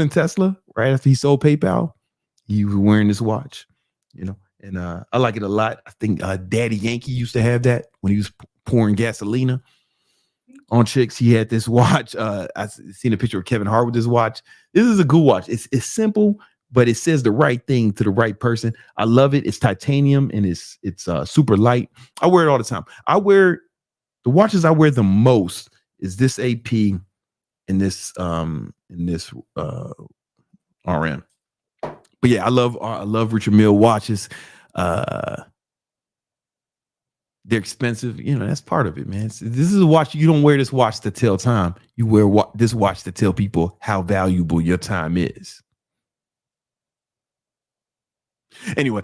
Tesla, right after he sold PayPal, he was wearing this watch, and I like it a lot. I think Daddy Yankee used to have that when he was pouring gasolina on chicks. He had this watch. I've seen a picture of Kevin Hart with this watch. This is a good watch. It's simple, but it says the right thing to the right person. I love it. It's titanium and it's super light. I wear it all the time. The watches I wear the most is this AP and this RM. But yeah, I love Richard Mille watches. They're expensive, that's part of it, man. This is a watch. You don't wear this watch to tell time. You wear this watch to tell people how valuable your time is. Anyway,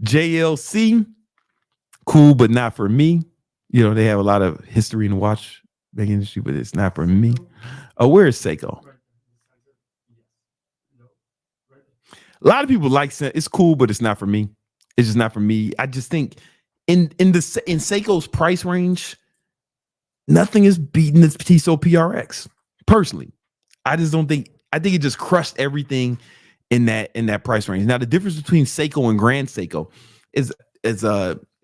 JLC, cool, but not for me. They have a lot of history in the watch making industry, but it's not for me. Where is Seiko? A lot of people like it. It's cool, but it's not for me. It's just not for me. I just think in Seiko's price range, nothing is beating this Tissot PRX. Personally, I just don't think. I think it just crushed everything in that price range. Now the difference between Seiko and Grand Seiko is it's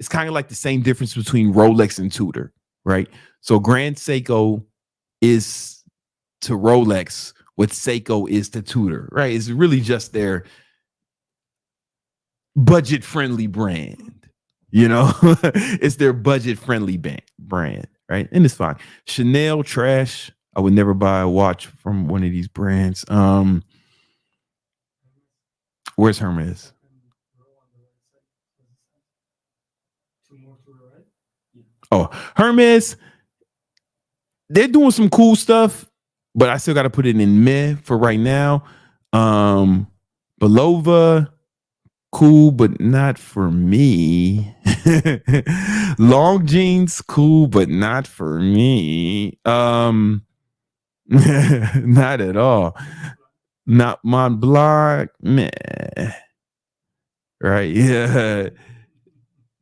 kind of like the same difference between Rolex and Tudor, right? So Grand Seiko is to Rolex what Seiko is to Tudor, right? It's really just their budget-friendly brand, it's their budget-friendly brand, right? And it's fine. Chanel, trash. I would never buy a watch from one of these brands. Where's Hermes? Oh, Hermes. They're doing some cool stuff, but I still got to put it in meh for right now. Belova, cool, but not for me. Long jeans, cool, but not for me. Not at all. Not Montblanc, meh. Right? Yeah.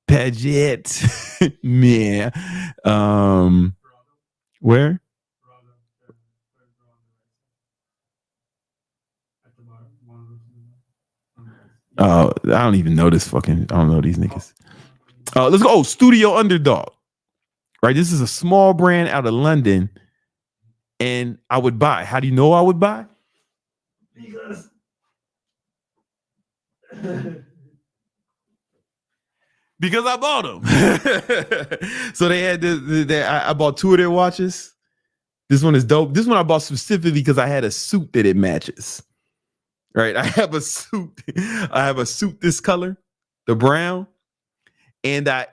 Paget, meh. Where? I don't even know this fucking. I don't know these niggas. Let's go. Oh, Studio Underdog. Right, this is a small brand out of London, and I would buy. How do you know I would buy? Because I bought them. So they had I bought 2 of their watches. This one is dope. This one I bought specifically because I had a suit that it matches. Right, I have a suit. I have a suit this color, the brown, and I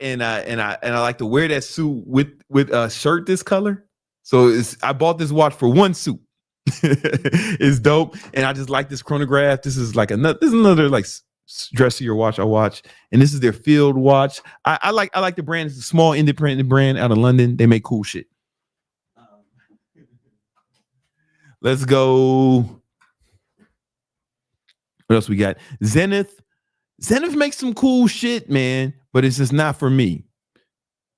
like to wear that suit with a shirt this color. So I bought this watch for one suit. It's dope, and I just like this chronograph. This is another like dressier watch I watch, and this is their field watch. I like the brand. It's a small independent brand out of London. They make cool shit. Let's go. What else we got? Zenith. Zenith makes some cool shit, man, but it's just not for me.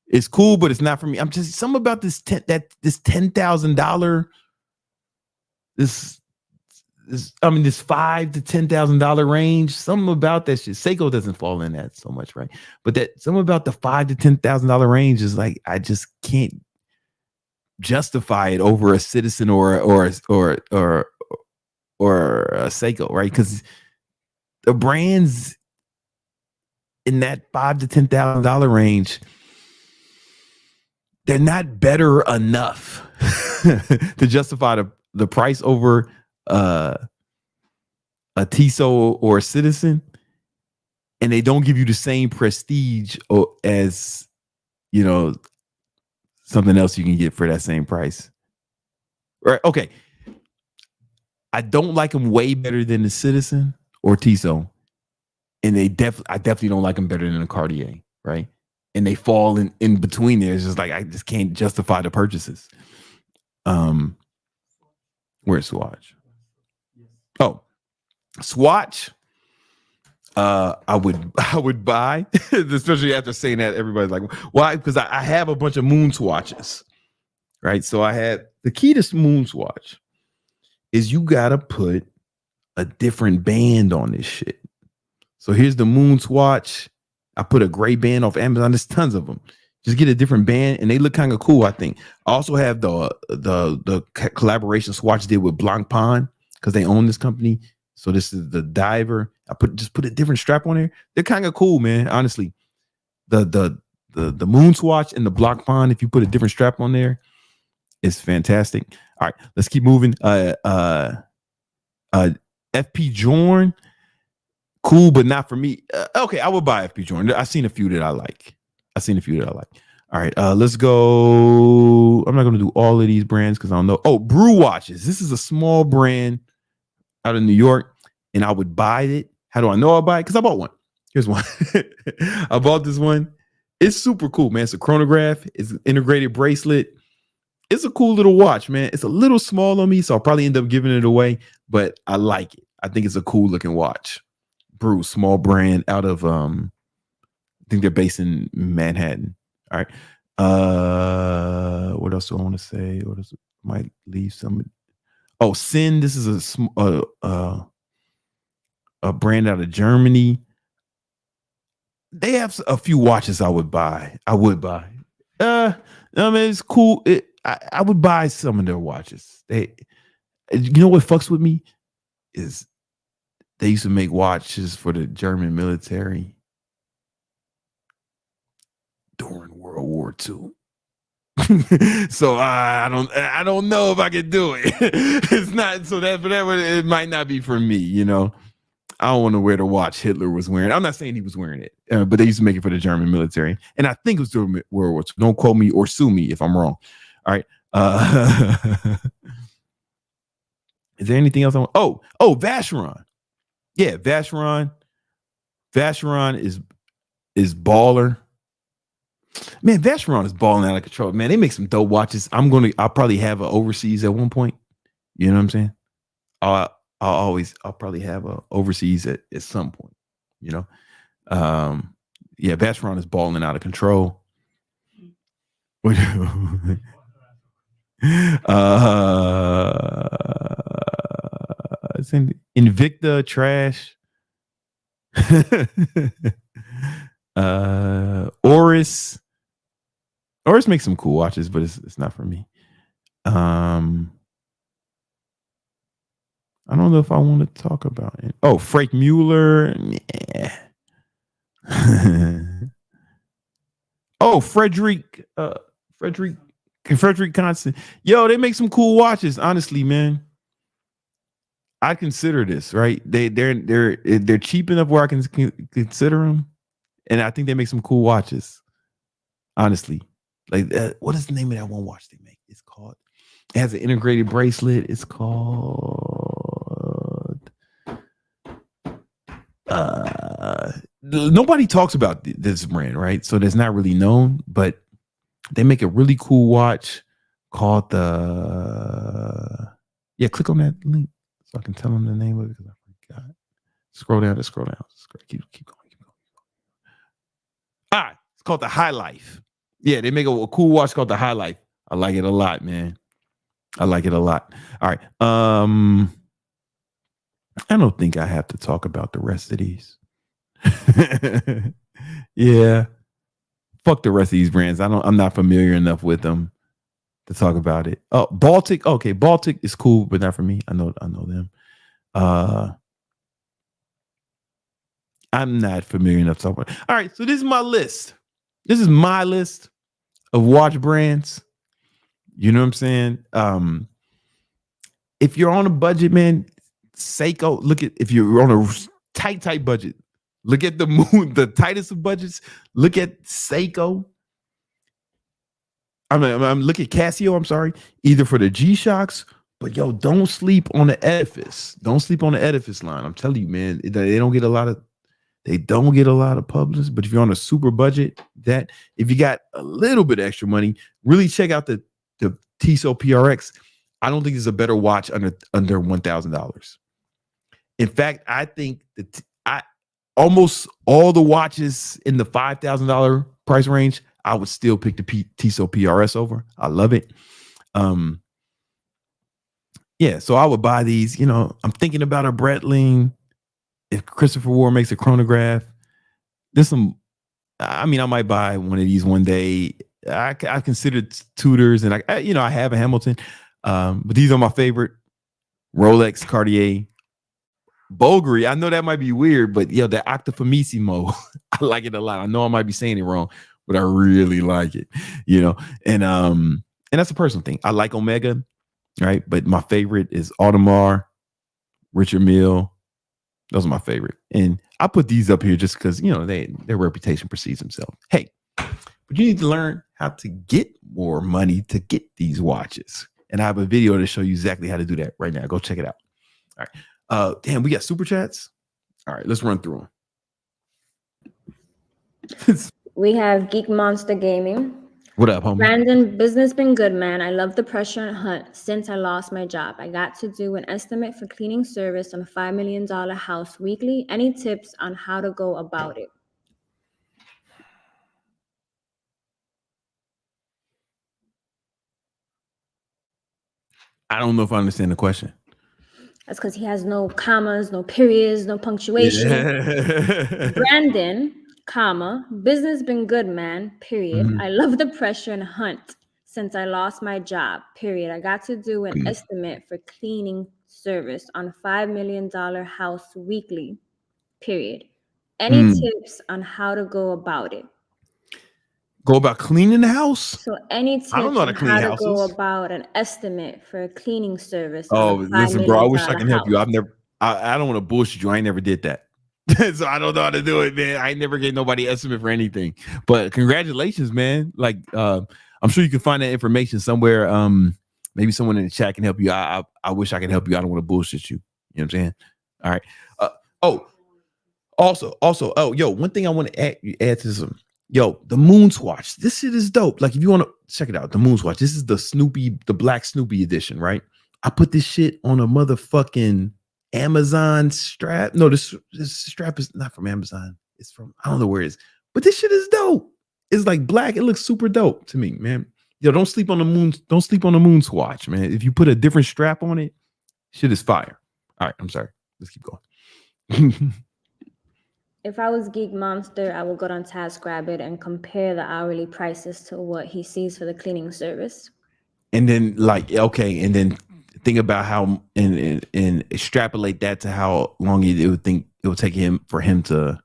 It's cool, but it's not for me. I'm just something about this $10,000. This this $5,000 to $10,000 range. Something about that shit. Seiko doesn't fall in that so much, right? But that something about the $5,000 to $10,000 range is like I just can't justify it over a Citizen or a Seiko, right? Because the brands in that $5,000 to $10,000 range, they're not better enough to justify the price over a Tissot or a Citizen, and they don't give you the same prestige as something else you can get for that same price. Right? Okay. I don't like them way better than the Citizen or Tissot, and I definitely don't like them better than the Cartier, right? And they fall in between there. It's just like I just can't justify the purchases. Where's Swatch? Oh, Swatch. I would buy, especially after saying that. Everybody's like, why? Because I have a bunch of moon swatches, right? So I had the key to moon swatch is you gotta put a different band on this shit. So here's the moon swatch. I put a gray band off Amazon. There's tons of them. Just get a different band, and they look kind of cool, I think. I also have the collaboration Swatch did with Blancpain because they own this company. So this is the diver. I just put a different strap on there. They're kind of cool, man. Honestly, the moon swatch and the Blancpain, if you put a different strap on there, it's fantastic. All right, let's keep moving. FP Journe, cool, but not for me. Okay, I would buy FP Journe. I've seen a few that I like. All right, let's go. I'm not going to do all of these brands because I don't know. Oh, Brew Watches. This is a small brand out of New York, and I would buy it. How do I know I buy it? Because I bought one. Here's one. I bought this one. It's super cool, man. It's a chronograph. It's an integrated bracelet. It's a cool little watch, man. It's a little small on me, so I'll probably end up giving it away, but I like it. I think it's a cool looking watch. Brew, small brand out of I think they're based in Manhattan. All right. What else do I want to say? What else might leave some? Oh, Sin. This is a brand out of Germany. They have a few watches I would buy. I mean, it's cool. I would buy some of their watches. You know what fucks with me is they used to make watches for the German military during World War II. So I don't know if I could do it. It's not so that, but it might not be for me. I don't want to wear the watch Hitler was wearing. I'm not saying he was wearing it, but they used to make it for the German military, and I think it was during World War II. Don't quote me or sue me if I'm wrong. All right. Is there anything else I want? Oh, Vacheron. Yeah, Vacheron. Vacheron is baller. Man, Vacheron is balling out of control. Man, they make some dope watches. I'll probably have an overseas at one point. You know what I'm saying? I'll probably have a overseas at some point. Yeah, Vacheron is balling out of control. It's Invicta trash. Oris makes some cool watches, but it's not for me. I don't know if I want to talk about it. Oh, Frank Mueller. Yeah. Oh, Frederick Constant. Yo, they make some cool watches, honestly, man. I consider this, right? They're cheap enough where I can consider them, and I think they make some cool watches. Honestly, like what is the name of that one watch they make? It has an integrated bracelet. It's called. Nobody talks about this brand, right? So it's not really known, but they make a really cool watch called the. Yeah, click on that link. So I can tell them the name of it because I forgot. Scroll down. Keep going. It's called the High Life. Yeah, they make a cool watch called the High Life. I like it a lot, man. I like it a lot. All right. I don't think I have to talk about the rest of these. Yeah. Fuck the rest of these brands. I'm not familiar enough with them to talk about it. Oh, Baltic. Okay, Baltic is cool, but not for me. I know them. I'm not familiar enough to talk about it. All right, so this is my list. This is my list of watch brands. You know what I'm saying? If you're on a budget, man, Seiko, look at, if you're on a tight budget, look at the tightest of budgets. Look at Seiko. I'm looking at Casio, I'm sorry, either for the G-Shocks, but yo, don't sleep on the Edifice. Don't sleep on the Edifice line. I'm telling you, man, they don't get a lot of publish, but if you're on a super budget, that if you got a little bit extra money, really check out the Tissot PRX. I don't think there's a better watch under $1,000. In fact, I think that almost all the watches in the $5,000 price range, I would still pick the Tissot PRS over. I love it. Yeah, so I would buy these. You know, I'm thinking about a Breitling. If Christopher Ward makes a chronograph, there's some. I mean, I might buy one of these one day. I considered Tudors, and I have a Hamilton, but these are my favorite. Rolex, Cartier, Bvlgari. I know that might be weird, but yo, the Octafamissimo, I like it a lot. I know I might be saying it wrong, but I really like it. You know, and that's a personal thing. I like Omega, right? But my favorite is Audemars, Richard Mille. Those are my favorite. And I put these up here just because, you know, their reputation precedes themselves. Hey, but you need to learn how to get more money to get these watches. And I have a video to show you exactly how to do that right now. Go check it out. All right. Damn, we got super chats. All right, let's run through them. We have Geek Monster Gaming. What up, homie? Brandon, business been good, man. I love the pressure and hunt since I lost my job. I got to do an estimate for cleaning service on a $5 million house weekly. Any tips on how to go about it? I don't know if I understand the question. That's because he has no commas, no periods, no punctuation. Yeah. Brandon, comma, business been good, man, period. I love the pressure and hunt since I lost my job, period. I got to do an estimate for cleaning service on a $5 million house weekly, period. Any tips on how to go about it? Go about cleaning the house? So any tips on how to go about an estimate for a cleaning service? Oh, listen, bro, I wish I can help you. I don't want to bullshit you. I ain't never did that. So I don't know how to do it, man. I ain't never gave nobody estimate for anything. But congratulations, man. Like, I'm sure you can find that information somewhere. Maybe someone in the chat can help you. I wish I could help you. I don't want to bullshit you. You know what I'm saying? All right. Also, yo, one thing I want to add to this. Yo, the Moon Swatch. This shit is dope. Like, if you want to check it out, the Moon Swatch. This is the Black Snoopy edition, right? I put this shit on a motherfucking Amazon strap. No, this strap is not from Amazon. It's from, I don't know where it is. But this shit is dope. It's like black. It looks super dope to me, man. Yo, don't sleep on the Moon. Don't sleep on the Moon Swatch, man. If you put a different strap on it, shit is fire. All right, I'm sorry. Let's keep going. If I was Geek Monster, I would go on TaskRabbit and compare the hourly prices to what he sees for the cleaning service. And then, like, okay, and then think about how and extrapolate that to how long it would take for him to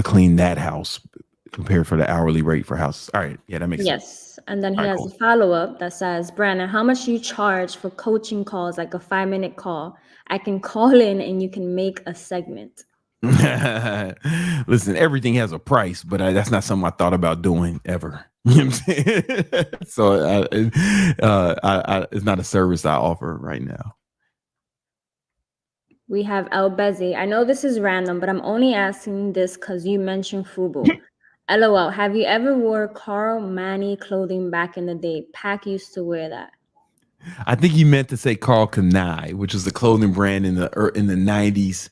clean that house compared for the hourly rate for houses. All right, yeah, that makes sense. Yes, and then he has a follow-up that says, Brandon, how much do you charge for coaching calls, like a 5-minute call? I can call in and you can make a segment. Listen, everything has a price, but that's not something I thought about doing ever. You know what I'm saying? So it's not a service I offer right now. We have El Bezi. I know this is random, but I'm only asking this because you mentioned Fubu. LOL, have you ever wore Carl Manny clothing back in the day? Pac used to wear that. I think he meant to say Carl Kanai, which was the clothing brand in the 90s.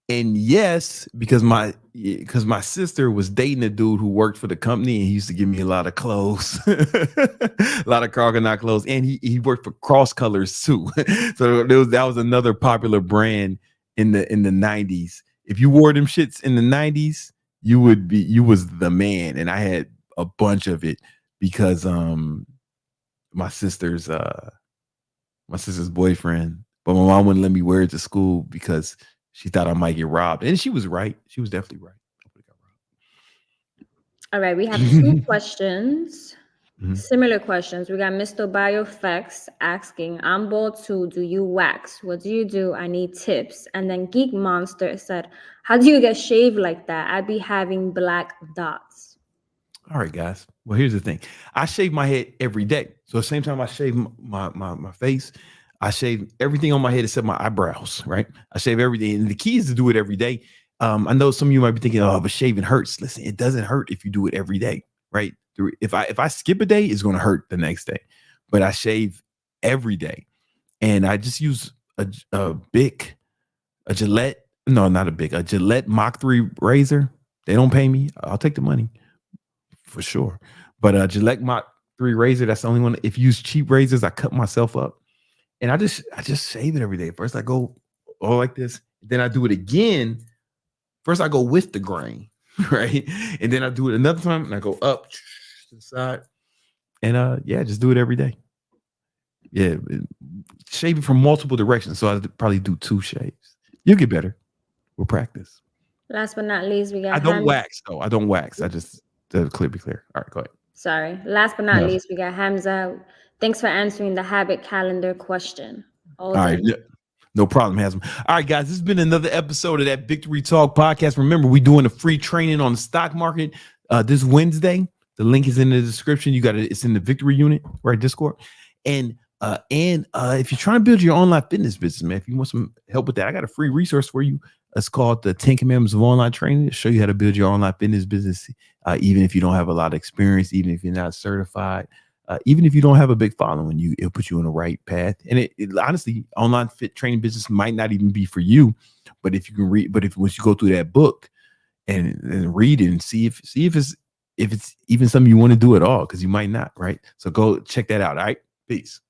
And yes, because my sister was dating a dude who worked for the company, and he used to give me a lot of clothes, a lot of crocodile clothes, and he worked for Cross Colors too. So that was another popular brand in the 90s. If you wore them shits in the 90s, you was the man. And I had a bunch of it because my sister's boyfriend, but my mom wouldn't let me wear it to school because she thought I might get robbed. And she was right. She was definitely right. All right, we have 2 questions. Similar questions. We got Mr. Biofex asking, I'm bald too. Do you wax? What do you do? I need tips. And then Geek Monster said, how do you get shaved like that? I'd be having black dots. All right, guys. Well, here's the thing. I shave my head every day. So at the same time I shave my face, I shave everything on my head except my eyebrows, right? I shave everything. And the key is to do it every day. I know some of you might be thinking, oh, but shaving hurts. Listen, it doesn't hurt if you do it every day, right? If I skip a day, it's going to hurt the next day. But I shave every day. And I just use a Gillette. No, not a Gillette Mach 3 razor. They don't pay me. I'll take the money for sure. But a Gillette Mach 3 razor, that's the only one. If you use cheap razors, I cut myself up. And I just shave it every day. First I go all like this. Then I do it again. First I go with the grain, right? And then I do it another time and I go up to the side. And just do it every day. Yeah, shave it from multiple directions. So I probably do 2 shaves. You'll get better with practice. Last but not least, we got I don't wax though. I don't wax. I just be clear. All right, go ahead. Sorry. Last but not least, we got Hamza. Thanks for answering the habit calendar question. All right. No problem, Hasm. All right, guys, this has been another episode of that Victory Talk podcast. Remember, we're doing a free training on the stock market this Wednesday. The link is in the description. It's in the Victory unit, right? Discord. And if you're trying to build your online fitness business, man, if you want some help with that, I got a free resource for you. It's called the 10 Commandments of Online Training to show you how to build your online fitness business, even if you don't have a lot of experience, even if you're not certified. Even if you don't have a big following, it'll put you on the right path. And it honestly, online fit training business might not even be for you. But if you can read, once you go through that book and read it and see if it's even something you want to do at all, because you might not, right? So go check that out. All right. Peace.